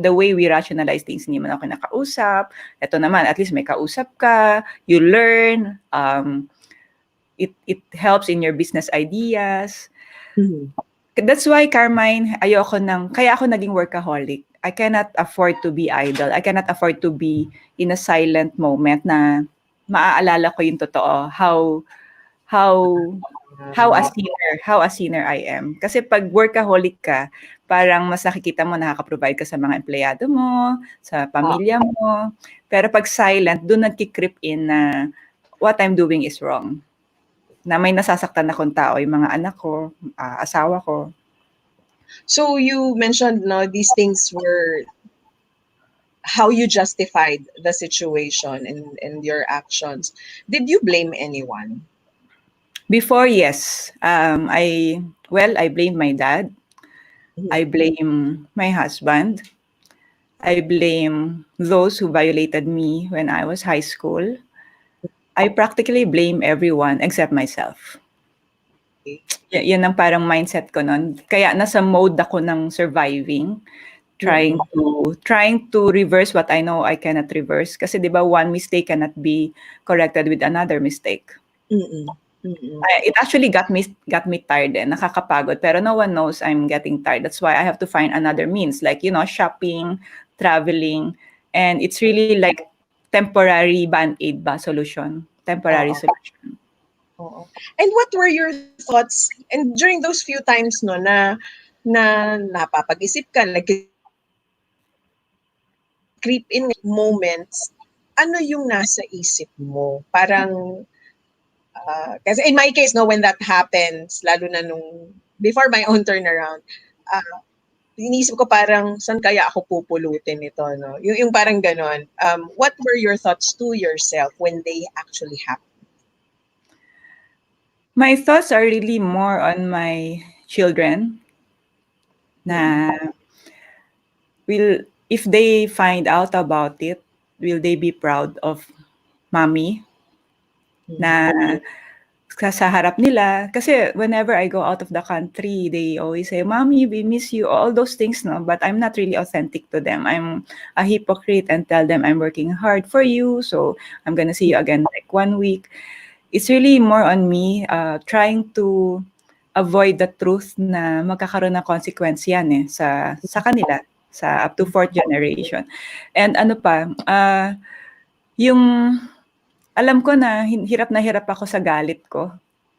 the way we rationalize things, hindi naman ako kinakausap. Ito naman, at least may kausap ka, you learn, it helps in your business ideas. That's why, Carmine, kaya ako naging workaholic. I cannot afford to be idle. I cannot afford to be in a silent moment na maaalala ko yung totoo, how a sinner I am. Kasi pag workaholic ka, parang mas nakikita mo nakaka-provide ka sa mga empleyado mo, sa pamilya mo. Pero pag silent, doon nagki-creep in na what I'm doing is wrong. Na may nasasaktan akong tao, yung mga anak ko, asawa ko. So you mentioned these things were how you justified the situation and your actions. Did you blame anyone? Before, yes. I blame my dad. I blame my husband. I blame those who violated me when I was high school. I practically blame everyone except myself. Yan ang parang mindset ko nun. Kaya nasa mode ako ng surviving, trying to reverse what I know I cannot reverse. Kasi 'di ba, one mistake cannot be corrected with another mistake. It actually got me tired nakakapagod. Pero no one knows I'm getting tired. That's why I have to find another means, like shopping, traveling, and it's really like temporary band-aid ba solution, temporary solution. And what were your thoughts and during those few times na napapag-isip ka, like creep in moments, ano yung nasa isip mo? Parang kasi in my case, when that happens, lalo na before my own turnaround, inisip ko parang, saan kaya ako pupulutin ito, no? Yung parang ganon. What were your thoughts to yourself when they actually happened? My thoughts are really more on my children. Na if they find out about it, will they be proud of mommy? Na sa harap nila. Kasi whenever I go out of the country, they always say, "Mommy, we miss you." All those things, no? But I'm not really authentic to them. I'm a hypocrite and tell them I'm working hard for you, so I'm gonna see you again like 1 week. It's really more on me trying to avoid the truth na magkakaroon ng consequence yan sa kanila, sa up to 4th generation. And ano pa, yung alam ko na hirap ako sa galit ko.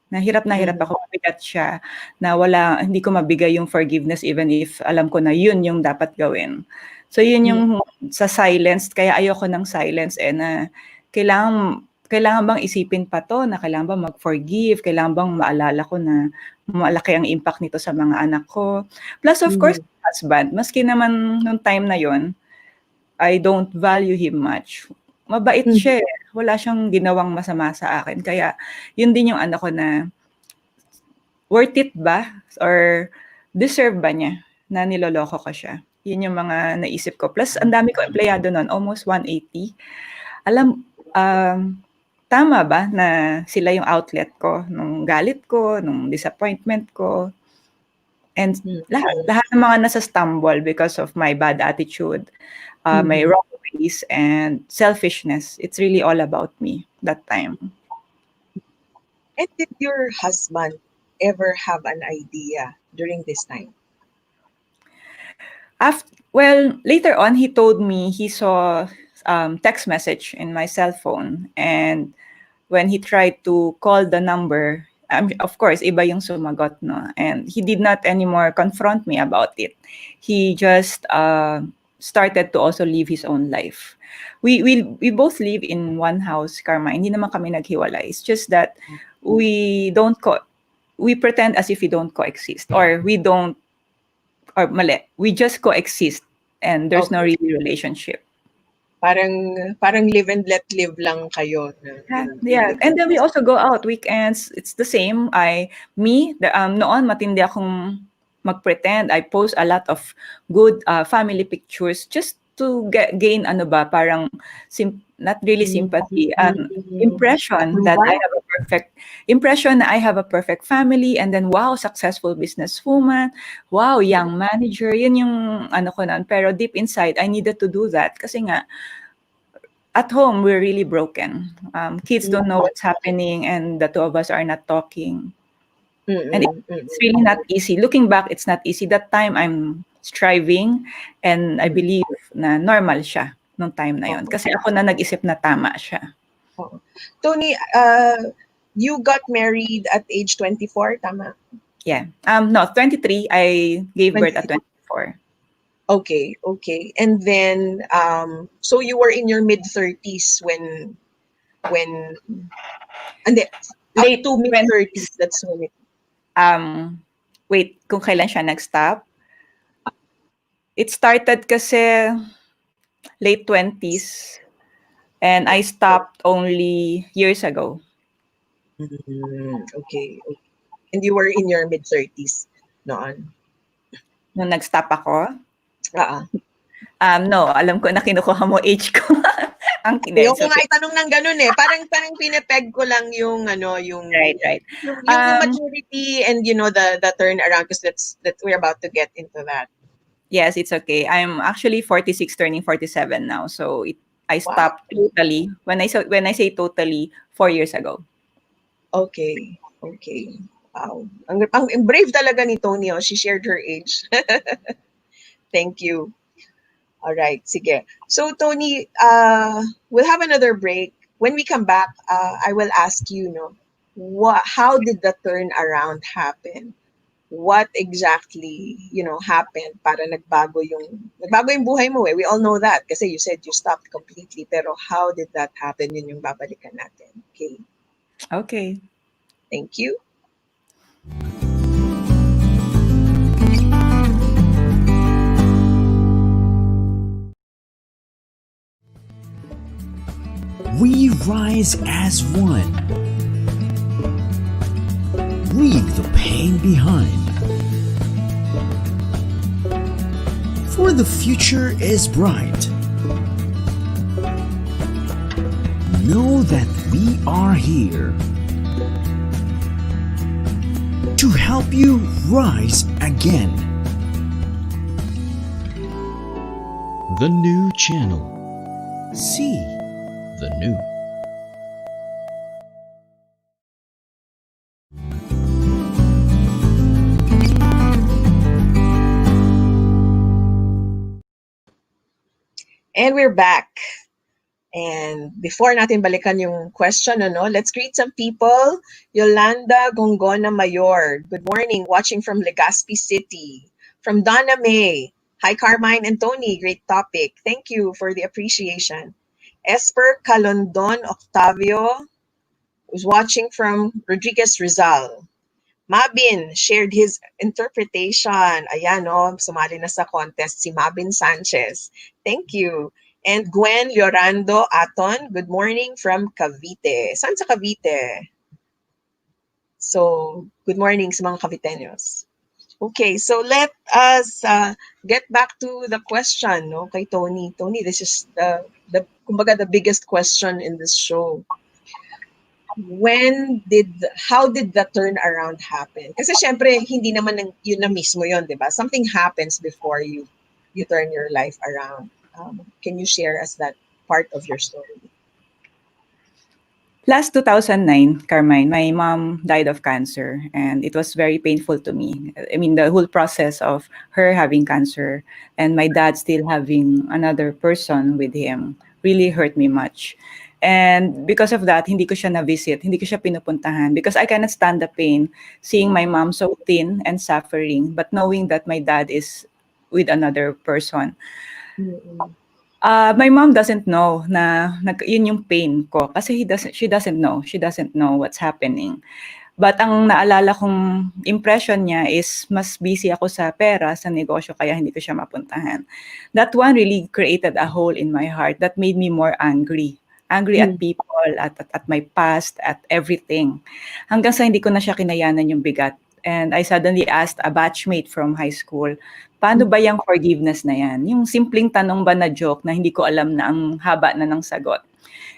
Na hirap ako, mabigat siya, na hindi ko mabigay yung forgiveness even if alam ko na yun yung dapat gawin. So yun yung sa silence, kaya ayoko ng silence na kailangan bang isipin pa 'to, na kailangan bang mag-forgive, kailangan bang maalala ko na malaki ang impact nito sa mga anak ko. Plus of course, husband, maski naman nung time na yun, I don't value him much. Mabait siya, wala siyang ginawang masama sa akin. Kaya yun din yung ko na, worth it ba or deserve ba niya na niloloko ko siya? Yun yung mga naisip ko. Plus, ang dami ko empleyado nun, almost 180. Tama ba na sila yung outlet ko nung galit ko, nung disappointment ko? And lahat ng mga nasa-stumble because of my bad attitude, my wrong ways, and selfishness. It's really all about me that time. And did your husband ever have an idea during this time? Well, later on, he told me he saw text message in my cell phone, and when he tried to call the number, of course, iba yung sumagot, no? And he did not anymore confront me about it. He just started to also live his own life. We both live in one house, Carmine. Hindi naman kami naghiwalay. It's just that we pretend as if we don't coexist, or we just coexist, and there's no real relationship. Parang live and let live lang kayo. Yeah. And then we also go out weekends. It's the same. Noon matindi akong mag-pretend. I post a lot of good family pictures just to gain parang not really sympathy, impression that I have a perfect family, and then wow, successful businesswoman, wow, young manager. Yun yung ko nun. Pero deep inside, I needed to do that kasi nga at home we're really broken. Kids don't know what's happening, and the two of us are not talking. And it's really not easy. Looking back, it's not easy. That time I'm striving, and I believe na normal siya nung time na yon. Kasi ako na nag-isip na tama siya. Toni, you got married at age 24, tama? Yeah. No, 23. I gave birth at 24. Okay. And then, so you were in your mid-30s when and then, late to mid-30s, that's when it... Wait, kung kailan siya nag-stop? It started kasi late 20s, and I stopped only years ago. Okay. And you were in your mid-30s noon? Nung nag-stop ako? No, alam ko na kinukuha mo age ko. Ang Yung kung nga itanong ng ganun parang pinepeg ko lang yung right. Yung maturity and the turn around, because that we're about to get into that. Yes, it's okay. I'm actually 46 turning 47 now. So I stopped totally. When I say totally, 4 years ago. Okay. Wow. Ang brave talaga ni Toni. She shared her age. Thank you. All right, sige. So Toni, we'll have another break. When we come back, I will ask you, how did the turnaround happen? What exactly, happened para nagbago yung buhay mo? We all know that kasi you said you stopped completely. Pero how did that happen? Yun yung babalikan natin. Okay? Okay. Thank you. We rise as one. Leave the pain behind. For the future is bright. Know that we are here to help you rise again. The new channel. See the new. And we're back. And before natin balikan yung question, let's greet some people. Yolanda Gongona Mayor, good morning, watching from Legazpi City. From Donna May, hi Carmine and Tony, great topic. Thank you for the appreciation. Esper Calondon Octavio, who's watching from Rodriguez Rizal. Mabin shared his interpretation. Ayan, sumali na sa contest si Mabin Sanchez. Thank you. And Gwen Llorando Aton, good morning from Cavite. Saan sa Cavite? So, good morning sa mga Caviteños. Okay, so let us get back to the question, no, kay Tony. Tony, this is kumbaga the biggest question in this show. How did the turnaround happen? Kasi syempre, hindi naman yun na mismo yun, di ba? Something happens before you turn your life around. Can you share us that part of your story? Last 2009, Carmine, my mom died of cancer, and it was very painful to me. I mean, the whole process of her having cancer and my dad still having another person with him really hurt me much. And because of that, hindi ko siya na-visit, hindi ko siya pinupuntahan because I cannot stand the pain seeing my mom so thin and suffering, but knowing that my dad is with another person. Mm-mm. My mom doesn't know na yun yung pain ko kasi she doesn't know what's happening. But ang naalala kong impression niya is mas busy ako sa pera, sa negosyo, kaya hindi ko siya mapuntahan. That one really created a hole in my heart that made me more angry. Angry at people, at my past, at everything. Hanggang sa hindi ko na siya kinayanan yung bigat. And I suddenly asked a batchmate from high school, paano ba yung forgiveness na yan? Yung simpleng tanong ba na joke na hindi ko alam na ang haba na ng sagot.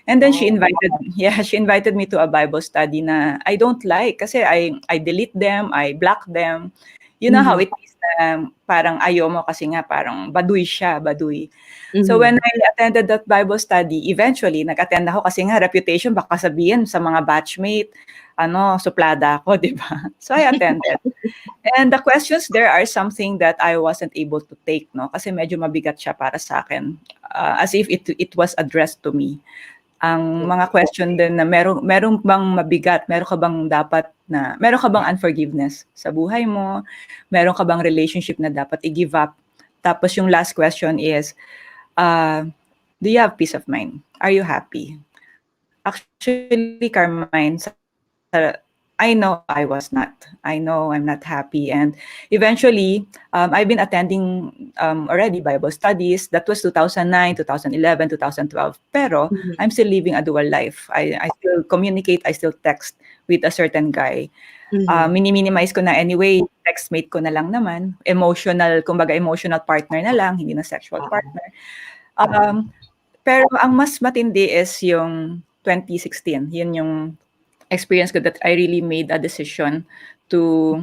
And then she invited me to a Bible study na I don't like kasi I delete them, I block them. You know how it is na parang ayaw mo kasi nga parang baduy siya, baduy. So when I attended that Bible study, eventually nag-attend ako kasi nga reputation baka sabihin sa mga batchmate, suplada ako, di ba? So I attended. And the questions there are something that I wasn't able to take, no? Kasi medyo mabigat siya para sa akin. As if it was addressed to me. Ang mga question din na meron bang mabigat, meron ka bang unforgiveness sa buhay mo, meron ka bang relationship na dapat i-give up. Tapos yung last question is, do you have peace of mind? Are you happy? Actually, Carmine, I know I was not. I know I'm not happy. And eventually, I've been attending already Bible studies. That was 2009, 2011, 2012. Pero I'm still living a dual life. I still communicate, I still text with a certain guy. Mini-minimize ko na anyway, textmate ko na lang naman. Emotional partner na lang, hindi na sexual partner. Pero ang mas matindi is yung 2016. Yun yung experience ko that I really made a decision to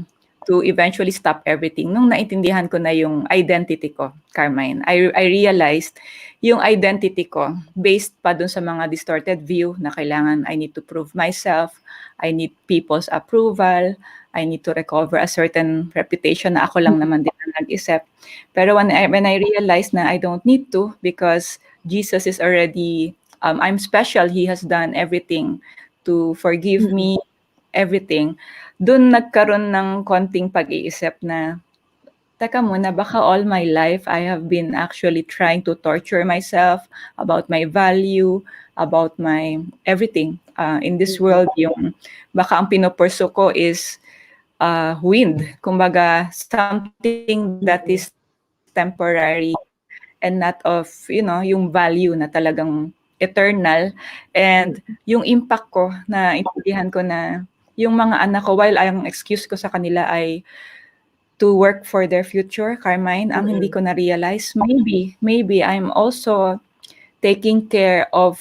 eventually stop everything. Nung naintindihan ko na yung identity ko, Carmine, I realized yung identity ko based pa dun sa mga distorted view na kailangan I need to prove myself, I need people's approval, I need to recover a certain reputation na ako lang naman din na nag-isip. Pero when I realized na I don't need to because Jesus is already, I'm special, He has done everything to forgive me, everything, doon nagkaroon ng konting pag-iisip na, teka muna, baka all my life I have been actually trying to torture myself about my value, about my everything in this world. Yung baka ang pinupurso ko is wind, kumbaga something that is temporary and not of, yung value na talagang eternal. And yung impact ko na intindihan ko na yung mga anak ko, while ang excuse ko sa kanila ay to work for their future, Carmine, ang hindi ko na-realize, maybe I'm also taking care of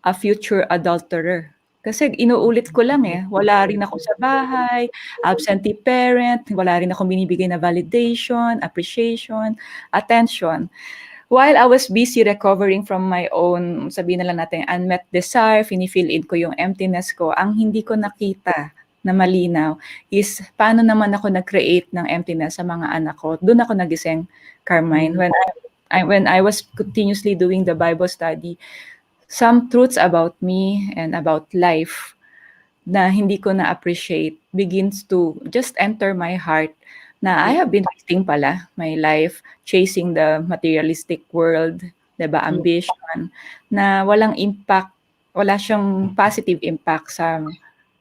a future adulterer. Kasi inuulit ko lang wala rin ako sa bahay, absentee parent, wala rin akong binibigay na validation, appreciation, attention. While I was busy recovering from my own, sabihin na lang natin, unmet desire, fini-fill in ko yung emptiness ko, ang hindi ko nakita na malinaw is paano naman ako nag-create ng emptiness sa mga anak ko. Doon ako nagising, Carmine, when I was continuously doing the Bible study. some truths about me and about life na hindi ko na-appreciate begins to just enter my heart na I have been wasting pala my life chasing the materialistic world, 'di ba, ambition, na walang impact, wala siyang positive impact sa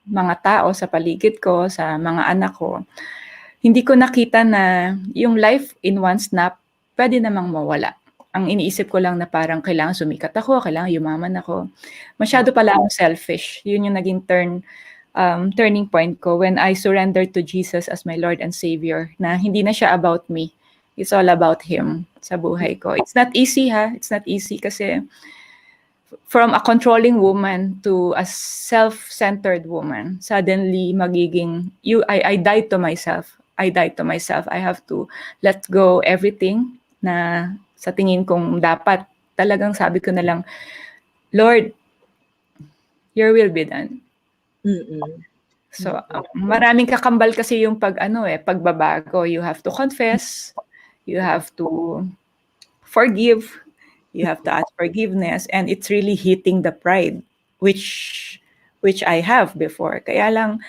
mga tao sa paligid ko, sa mga anak ko. Hindi ko nakita na yung life in one snap pwede namang mawala. Ang iniisip ko lang na parang kailangan sumikat ako, kailangan yumaman ako. Masyado pala akong selfish. Yun yung naging turning point ko when I surrendered to Jesus as my Lord and Savior, na hindi na siya about me. It's all about Him sa buhay ko. It's not easy ha. It's not easy kasi from a controlling woman to a self-centered woman, suddenly magiging, I died to myself. I died to myself. I have to let go everything na sa tingin kong dapat. Talagang sabi ko na lang, Lord, your will be done. So, maraming kakambal kasi yung pagbabago. You have to confess, you have to forgive, you have to ask forgiveness, and it's really hitting the pride, which I have before. Kaya lang,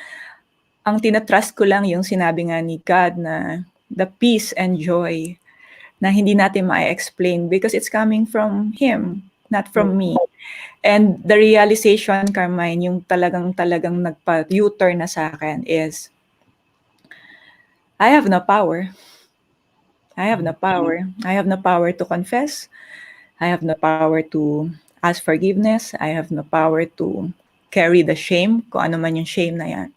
ang tinatrust ko lang yung sinabi nga ni God na the peace and joy na hindi natin ma-explain because it's coming from Him, not from me. And the realization, Carmine, yung talagang nagpa-U-turn na sa akin is, I have no power. I have no power. I have no power to confess. I have no power to ask forgiveness. I have no power to carry the shame, kung ano man yung shame na yan.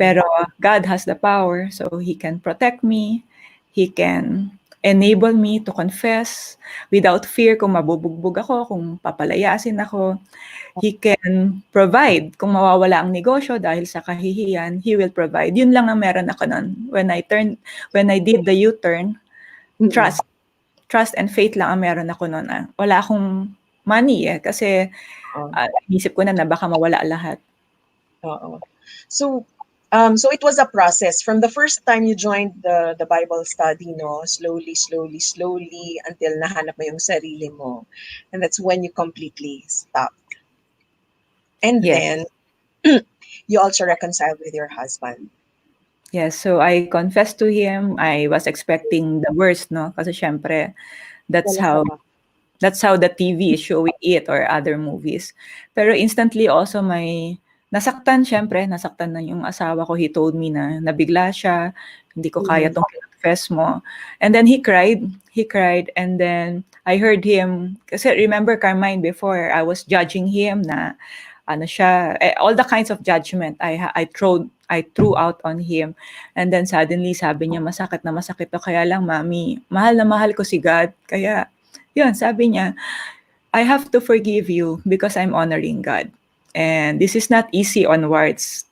Pero God has the power, so He can protect me. He can enable me to confess without fear kung mabubugbog ako, kung papalayasin ako. He can provide kung mawawala ang negosyo dahil sa kahihiyan. He will provide. Yun lang ang meron ako nun. When I did the U-turn, trust and faith lang ang meron ako nun. Wala akong money kasi inisip ko na baka mawala lahat. So it was a process from the first time you joined the Bible study, no? Slowly until nahanap mo yung sarili mo. And that's when you completely stopped. And Yes. then you also reconciled with your husband. Yes, so I confessed to him. I was expecting the worst, no? Kasi syempre, that's how the TV is showing it or other movies. Pero instantly also nasaktan na yung asawa ko. He told me na nabigla siya, hindi ko kaya tong confess mo. And then he cried, and then I heard him, kasi remember Carmine, before I was judging him na all the kinds of judgment I threw out on him. And then suddenly sabi niya, masakit to, kaya lang mami, mahal na mahal ko si God. Kaya yun, sabi niya, I have to forgive you because I'm honoring God. And this is not easy on words.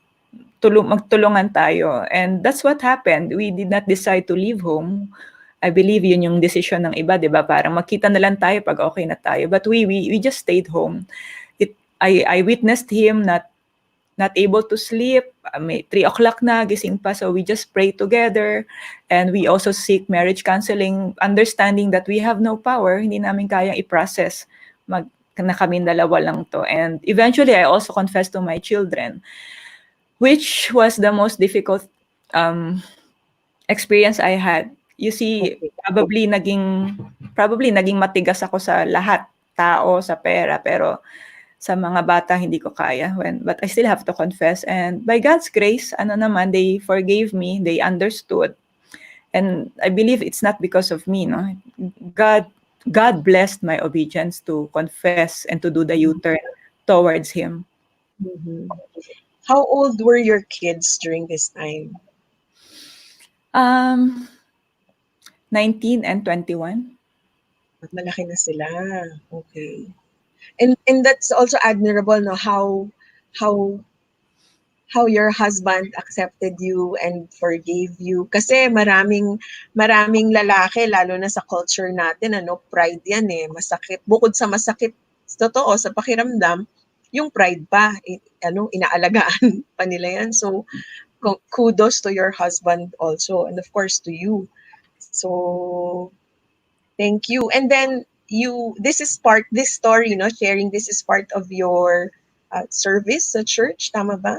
Magtulungan tayo. And that's what happened. We did not decide to leave home. I believe yun yung decision ng iba, di ba? Parang magkita na lang tayo pag okay na tayo. But we just stayed home. I witnessed him not able to sleep. May 3 o'clock na, gising pa. So we just pray together. And we also seek marriage counseling, understanding that we have no power. Hindi namin kayang i-process. Na kaming dalawa lang to. And eventually, I also confessed to my children, which was the most difficult experience I had. You see, probably naging matigas ako sa lahat, tao, sa pera, pero sa mga bata hindi ko kaya. But I still have to confess, and by God's grace, they forgave me, they understood. And I believe it's not because of me, no? God blessed my obedience to confess and to do the U-turn towards Him. How old were your kids during this time? 19 and 21. Malaki na sila. Okay. And that's also admirable, no, how your husband accepted you and forgave you. Kasi maraming lalaki, lalo na sa culture natin, pride yan eh. Masakit. Bukod sa masakit, totoo, sa pakiramdam, yung pride pa, inaalagaan pa nila yan. So, kudos to your husband also, and of course to you. So, thank you. And then, this story, no, sharing this is part of your service sa church, tama ba?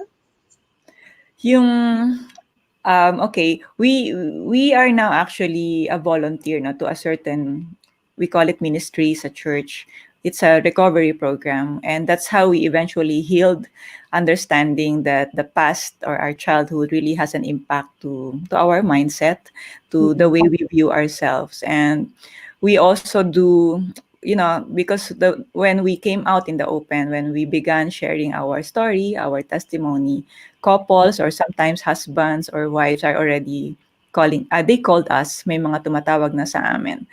Yung okay, we are now actually a volunteer to a certain, we call it ministry sa church. It's a recovery program, and that's how we eventually healed, understanding that the past or our childhood really has an impact to our mindset, to the Mm-mm. way we view ourselves. And we also do, because when we came out in the open, when we began sharing our story, our testimony, couples or sometimes husbands or wives are already they called us, may mga tumatawag na sa amin.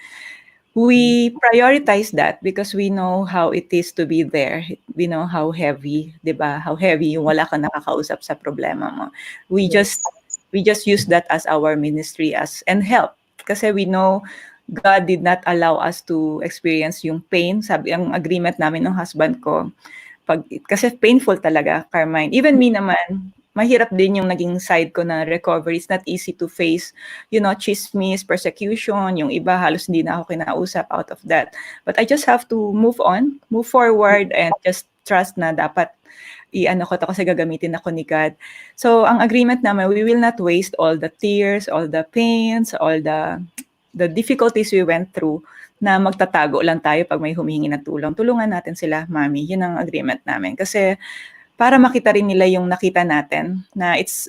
We prioritize that because we know how it is to be there. We know how heavy, 'di ba? How heavy yung wala kang nakakausap sa problema mo. We just Yes. we just use that as our ministry as and help, kasi we know God did not allow us to experience yung pain. Sabi ang agreement namin ng husband ko, kasi painful talaga, Carmine. Even me naman, mahirap din yung naging side ko na recovery. It's not easy to face, chismis, persecution, yung iba halos hindi na ako kinausap out of that. But I just have to move on, move forward, and just trust na dapat i-ano ko to kasi gagamitin ako ni God. So, ang agreement namin, we will not waste all the tears, all the pains, all the difficulties we went through na magtatago lang tayo pag may humihingi ng tulong. Tulungan natin sila, Mami. Yun ang agreement namin. Kasi para makita rin nila yung nakita natin na it's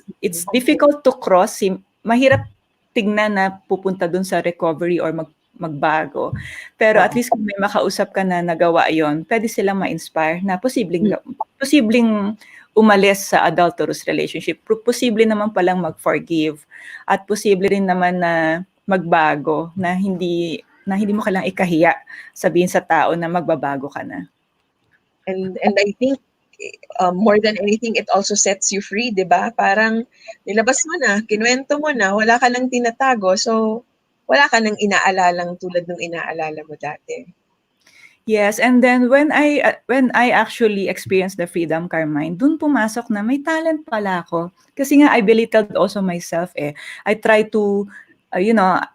difficult to cross. Mahirap tignan na pupunta dun sa recovery or magbago. Pero at Oo. least kung may makausap ka na nagawa yon, pwede silang ma-inspire na posibleng umalis sa adulterous relationship. Posible naman palang mag-forgive. At posible rin naman na magbago, na hindi mo kailangang ikahiya sabihin sa tao na magbabago ka na. And I think more than anything, it also sets you free, di ba? Parang nilabas mo na, kinuwento mo na, wala ka nang tinatago, so wala ka nang inaalalang tulad nung inaalala mo dati. Yes, and then when I actually experienced the freedom, Carmine, dun pumasok na may talent pala ako. Kasi nga I belittled also myself eh. I try to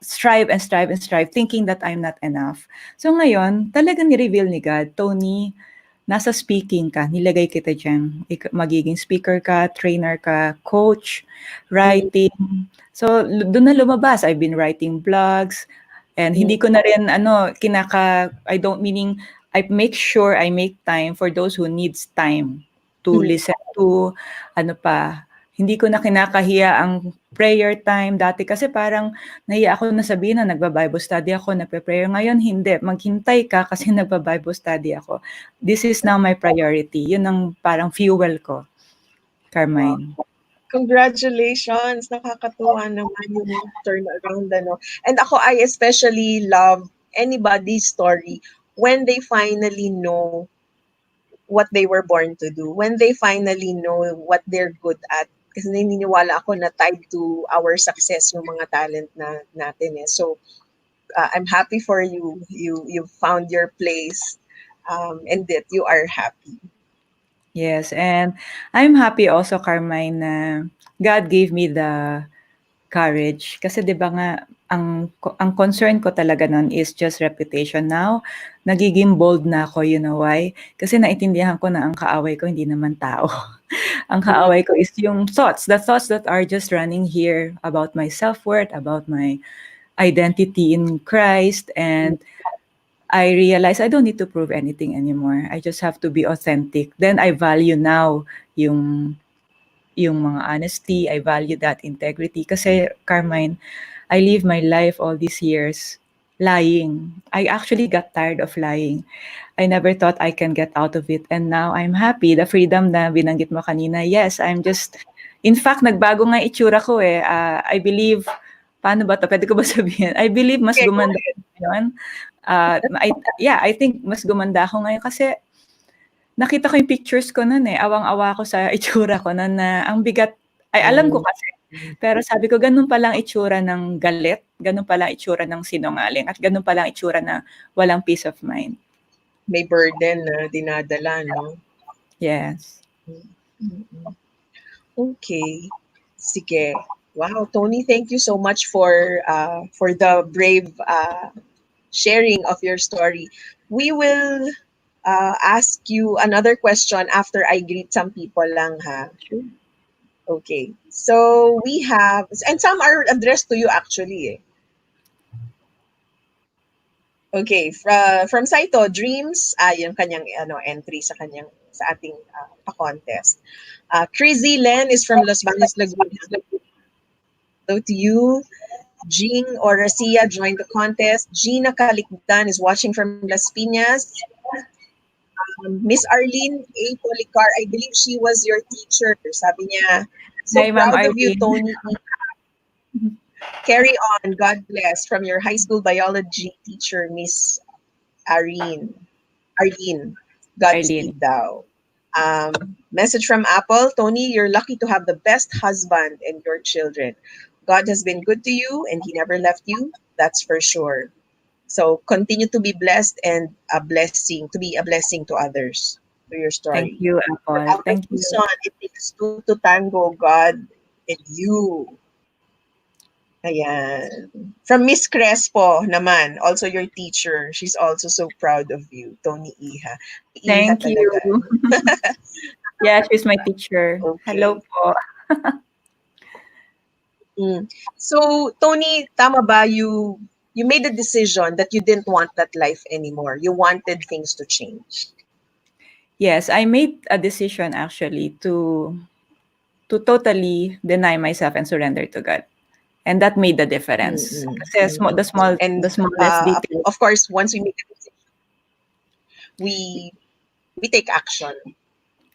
strive and strive and strive thinking that I'm not enough. So ngayon, talagang ni-reveal ni God, Toni, nasa speaking ka, nilagay kita diyan. Magiging speaker ka, trainer ka, coach, Mm, writing. So doon na lumabas. I've been writing blogs, and mm, hindi ko na rin I don't meaning I make sure I make time for those who needs time to mm. listen to hindi ko na kinakahiya ang prayer time. Dati kasi parang nahiya ako na sabihin na nagba-Bible study ako, nagpe-prayer. Ngayon hindi, maghintay ka kasi nagba-Bible study ako. This is now my priority. Yun ang parang fuel ko, Wow. Carmine. Congratulations! Nakakatuwa naman yung turnaround, ano. And ako, I especially love anybody's story when they finally know what they were born to do, when they finally know what they're good at. Kasi naniniwala ako na tied to our success yung mga talent natin eh. So, I'm happy for you. You found your place, and that you are happy. Yes, and I'm happy also, Carmine, na God gave me the courage. Kasi 'di ba nga, ang concern ko talaga nun is just reputation. Now, nagiging bold na ako, you know why? Kasi naintindihan ko na ang kaaway ko hindi naman tao. Ang kaaway ko is yung the thoughts that are just running here about my self-worth, about my identity in Christ, and I realize I don't need to prove anything anymore. I just have to be authentic. Then I value now yung mga honesty, I value that integrity. Kasi, Carmine, I live my life all these years lying. I actually got tired of lying. I never thought I can get out of it. And now I'm happy. The freedom na binanggit mo kanina, yes, in fact, nagbago nga itsura ko eh. I believe, paano ba to? Pwede ko ba sabihin? I believe mas Okay, go gumanda ahead. ako ngayon. I think mas gumanda ako ngayon kasi nakita ko yung pictures ko nun eh, awang-awa ako sa itsura ko nun na ang bigat. Ay, alam ko Mm, kasi, pero sabi ko ganun palang itsura ng galit, ganun palang itsura ng sinungaling, at ganun palang itsura na walang peace of mind. may burden na dinadala, no? Yes. Mm. Okay. Sige. Wow, Tony, thank you so much for the brave sharing of your story. We will ask you another question after I greet some people lang ha. Sure. Okay. So we have, and some are addressed to you actually. Eh. Okay, from Saito, Dreams, yung kanyang entry sa kanyang sa ating pa-contest. Crazy Len is from Los Baños, Laguna. So to you, Jean or Racia joined the contest. Gina Kalikdan is watching from Las Piñas. Miss Arlene A. Policar, I believe she was your teacher. Sabi niya, so Hi, Ma'am proud of you, Arlene. Toni. Carry on, God bless, from your high school biology teacher, Miss Arlene. Arlene, Arlene. Godspeed daw. Message from Apple, Toni, you're lucky to have the best husband and your children. God has been good to you and he never left you. That's for sure. So continue to be blessed and a blessing, to be a blessing to others, to your Thank story. you, For Apple. Albert Thank you. Tucson, it takes two to tango, God and you. Ayan. From Miss Crespo naman, also your teacher. She's also so proud of you, Toni Iha. Iha Thank you. talaga. No? Yeah, she's my teacher. Hello Okay. po. Mm. So, Toni, tama ba you made a decision that you didn't want that life anymore. You wanted things to change. Yes, I made a decision actually to totally deny myself and surrender to God. And that made the difference. Mm-mm. Kasi And the smallest detail. of course, once we make a decision, we we take action.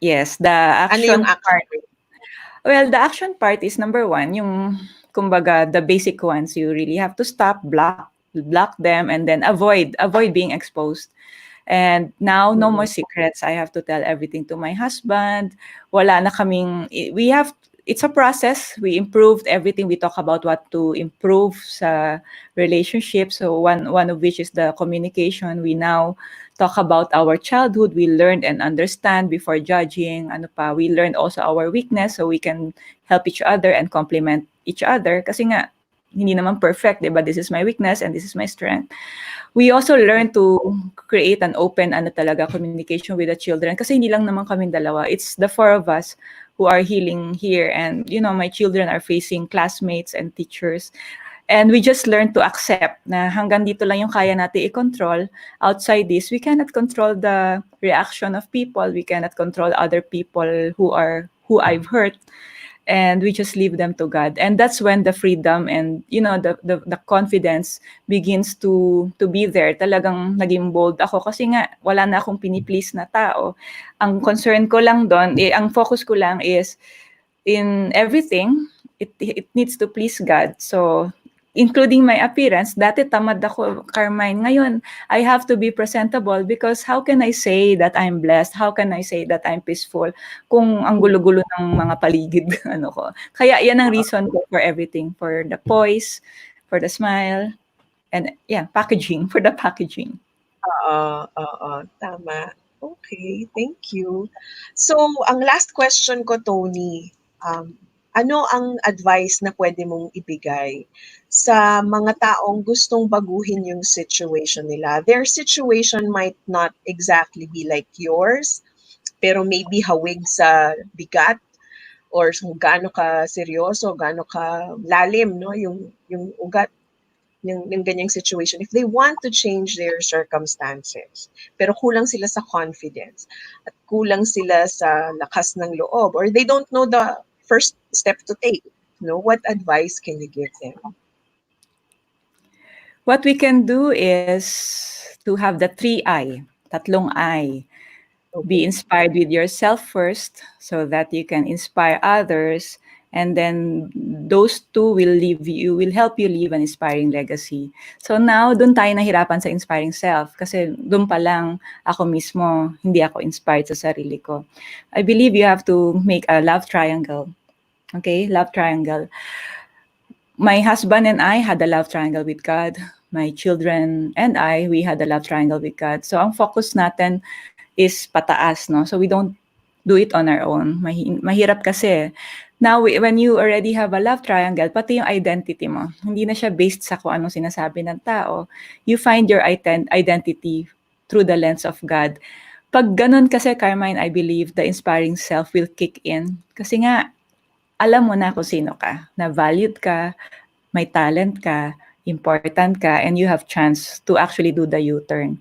Yes, the Ano yung action action? part. Well, the action part is number one, yung kumbaga the basic ones. You really have to stop, block them, and then avoid being exposed. And now, no more Mm-mm. secrets. I have to tell everything to my husband. Wala na kaming, it's a process. We improved everything. We talk about what to improve sa relationship. So one of which is the communication. We now talk about our childhood. We learned and understand before judging. Ano pa, we learned also our weakness so we can help each other and complement each other. Kasi nga, hindi naman perfect, di ba? This is my weakness and this is my strength. We also learn to create an open talaga communication with the children kasi hindi lang naman kaming dalawa. It's the four of us who are healing here, and my children are facing classmates and teachers. And we just learn to accept na hanggang dito lang yung kaya natin i-control. Outside this, we cannot control the reaction of people. We cannot control other people who I've hurt. And we just leave them to God. And that's when the freedom and the confidence begins to be there. Talagang naging bold ako kasi nga wala na akong piniplease na tao. Ang concern ko lang doon, ang focus ko lang is in everything, it needs to please God. So including my appearance, dati tamad ako, Carmine. Ngayon, I have to be presentable because how can I say that I'm blessed? How can I say that I'm peaceful kung ang gulo-gulo ng mga paligid ko? Kaya yan ang reason ko for everything, for the poise, for the smile, and yeah, packaging, for the packaging. Oo, tama. Okay, thank you. So, ang last question ko, Toni, ano ang advice na pwede mong ibigay sa mga taong gustong baguhin yung situation nila? Their situation might not exactly be like yours, pero maybe hawig sa bigat or kung gaano ka seryoso, gaano ka lalim, no? Yung ugat ng ganyang situation, if they want to change their circumstances, pero kulang sila sa confidence at kulang sila sa lakas ng loob, or they don't know the first step to take, no, what advice can you give them? What we can do is to have the 3 I, tatlong I. Be Okay. inspired with yourself first so that you can inspire others, and then those two will help you leave an inspiring legacy. So now doon tayo nahirapan sa inspiring self kasi doon pa lang ako mismo hindi ako inspired sa sarili ko. I believe you have to make a love triangle. Okay, love triangle. My husband and I had a love triangle with God. My children and we had a love triangle with God. So ang focus natin is pataas, no? So we don't do it on our own. Mahirap kasi Now, when you already have a love triangle, pati yung identity mo, hindi na siya based sa kung anong sinasabi ng tao. You find your identity through the lens of God. Pag ganun kasi, Carmine, I believe the inspiring self will kick in. Kasi nga, alam mo na kung sino ka, na valued ka, may talent ka, important ka, and you have chance to actually do the U-turn.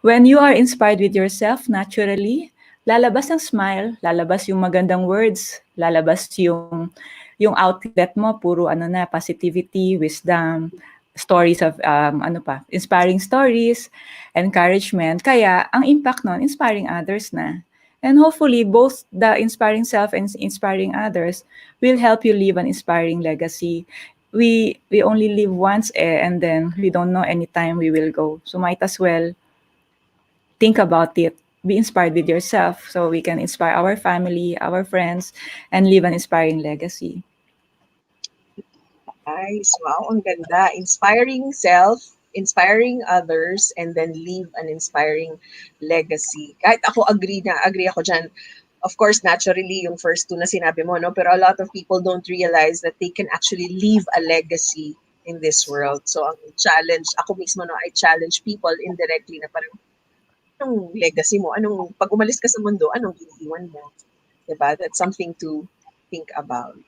When you are inspired with yourself, naturally, lalabas ang smile, lalabas yung magandang words, lalabas yung outlet mo, puro ano na, positivity, wisdom, stories of, inspiring stories, encouragement. Kaya, ang impact nun, inspiring others na. And hopefully, both the inspiring self and inspiring others will help you leave an inspiring legacy. We only live once and then we don't know any time we will go. So might as well think about it. Be inspired with yourself so we can inspire our family, our friends, and leave an inspiring legacy. Nice. Wow, ang ganda. Inspiring self, inspiring others, and then leave an inspiring legacy. Kahit ako agree ako dyan. Of course, naturally, yung first two na sinabi mo, no? Pero a lot of people don't realize that they can actually leave a legacy in this world. So, ang challenge, ako mismo, no, I challenge people indirectly na parang, anong legacy mo? Pag umalis ka sa mundo, anong iniiwan mo? Diba? That's something to think about.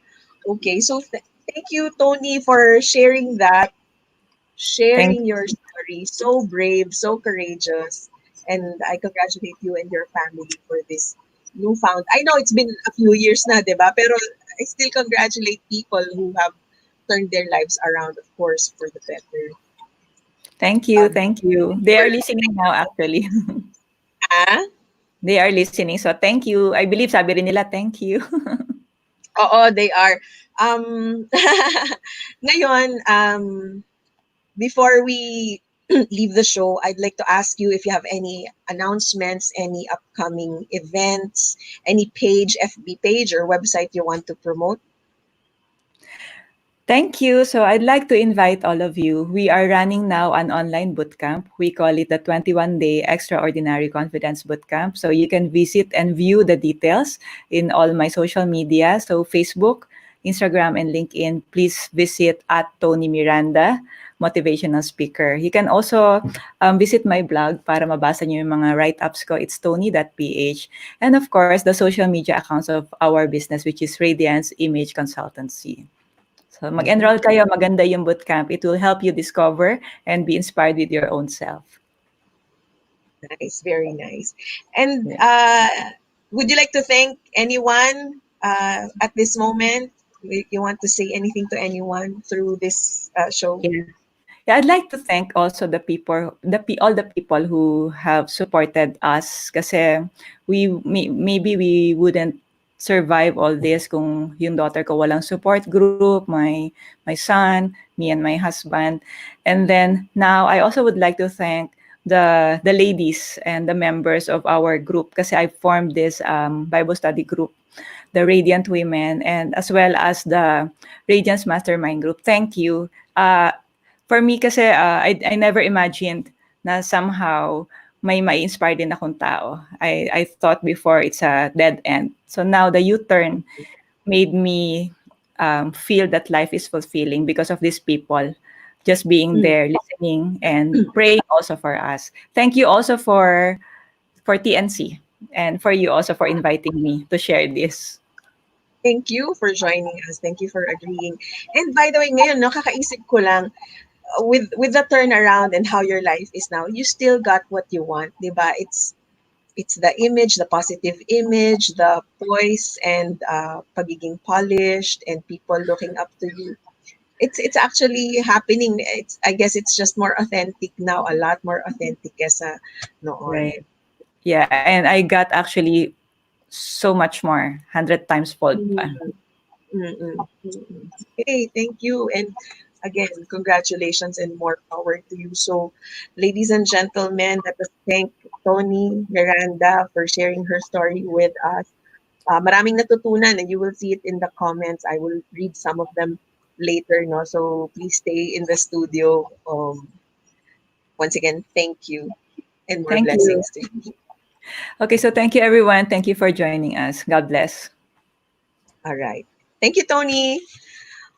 Okay, so thank you, Toni, for sharing that, Thank sharing your story. So brave, so courageous. And I congratulate you and your family for this newfound. I know it's been a few years na, diba? Pero I still congratulate people who have turned their lives around, of course, for the better. Thank you, Um, thank you. They are listening now actually. ah? They are listening. So thank you. I believe sabi rin nila thank you. Oo, they are. Ngayon, before we leave the show, I'd like to ask you if you have any announcements, any upcoming events, any page, FB page or website you want to promote. Thank you. So I'd like to invite all of you. We are running now an online bootcamp. We call it the 21-day Extraordinary Confidence Bootcamp. So you can visit and view the details in all my social media. So Facebook, Instagram, and LinkedIn. Please visit at Toni Miranda, motivational speaker. You can also visit my blog para mabasa niyo yung mga write-ups ko. It's tony.ph. And of course, the social media accounts of our business, which is Radiance Image Consultancy. So mag-enroll kayo, maganda yung bootcamp. It will help you discover and be inspired with your own self. Nice, very nice. And Yeah. would you like to thank anyone at this moment? You want to say anything to anyone through this show? Yeah. Yeah, I'd like to thank also the people, all the people who have supported us kasi maybe we wouldn't survive all this kung yung daughter ko walang support group, my son, me and my husband. And then now I also would like to thank the ladies and the members of our group kasi I formed this Bible study group, the Radiant Women, and as well as the Radiance Mastermind Group. Thank you. For me kasi, I never imagined na somehow may inspire din akong tao. I thought before it's a dead end. So now the U-turn made me feel that life is fulfilling because of these people just being there, listening, and praying also for us. Thank you also for TNC and for you also for inviting me to share this. Thank you for joining us. Thank you for agreeing. And by the way, ngayon, nakakaisip ko lang, with the turnaround and how your life is now, you still got what you want, diba? It's the image, the positive image, the voice, and pagiging polished, and people looking up to you. It's actually happening. I guess it's just more authentic now, a lot more authentic kesa noon. Right. Yeah, and I got actually so much more, 100 times fold pa. Mm-mm. Mm-mm. Hey, thank you. And again, congratulations and more power to you. So, ladies and gentlemen, let us thank Toni Miranda for sharing her story with us. Maraming natutunan and you will see it in the comments. I will read some of them later. No? So, please stay in the studio. Once again, thank you and more Thank you. blessings to you. Okay, so thank you everyone. Thank you for joining us. God bless. All right. Thank you, Tony.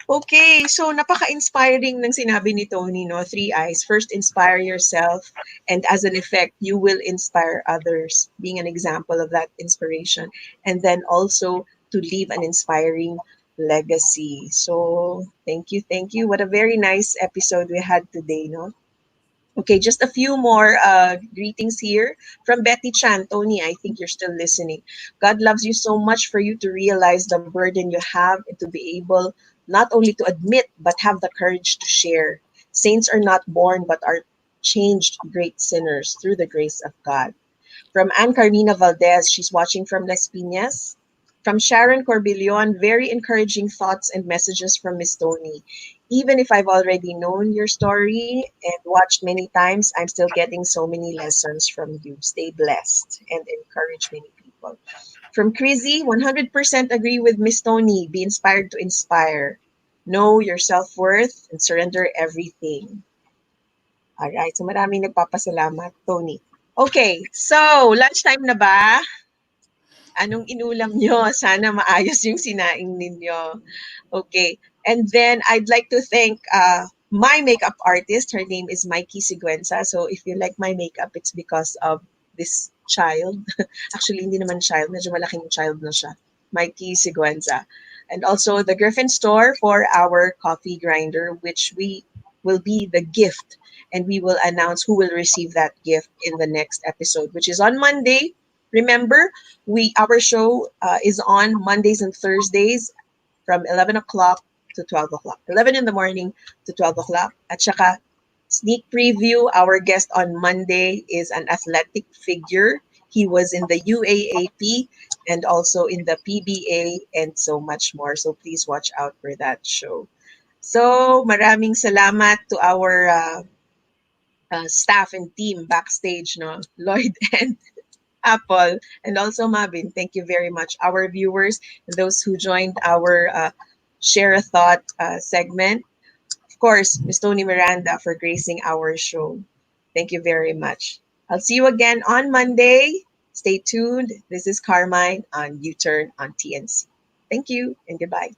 Okay, so napaka-inspiring ng sinabi ni Tony, no? Three eyes. First, inspire yourself, and as an effect, you will inspire others, being an example of that inspiration. And then also to leave an inspiring legacy. So, thank you, thank you. What a very nice episode we had today, no? Okay, just a few more greetings here from Betty Chan. Tony, I think you're still listening. God loves you so much for you to realize the burden you have and to be able not only to admit, but have the courage to share. Saints are not born, but are changed great sinners through the grace of God. From Ann Carmina Valdez, she's watching from Las Piñas. From Sharon Corbillion, very encouraging thoughts and messages from Miss Tony. Even if I've already known your story and watched many times, I'm still getting so many lessons from you. Stay blessed and encourage many people. From Chrissy, 100% agree with Miss Tony. Be inspired to inspire. Know your self-worth and surrender everything. Alright, so maraming nagpapasalamat, Tony. Okay, so lunchtime na ba? Anong inulam nyo? Sana maayos yung sinaing ninyo. Okay. And then I'd like to thank my makeup artist. Her name is Mikey Siguenza. So if you like my makeup, it's because of this child. Actually, hindi naman child. Medyo malaking child na siya. Mikey Siguenza. And also the Griffin store for our coffee grinder, which we will be the gift. And we will announce who will receive that gift in the next episode, which is on Monday. Remember, our show is on Mondays and Thursdays from 11 o'clock to 12 o'clock. 11 in the morning to 12 o'clock. At saka, sneak preview, our guest on Monday is an athletic figure. He was in the UAAP and also in the PBA and so much more. So please watch out for that show. So maraming salamat to our staff and team backstage, no? Lloyd and Apple, and also Mabin. Thank you very much. Our viewers and those who joined our Share a Thought segment. Of course, Miss Toni Miranda for gracing our show. Thank you very much. I'll see you again on Monday. Stay tuned. This is Carmine on U-Turn on TNC. Thank you and goodbye.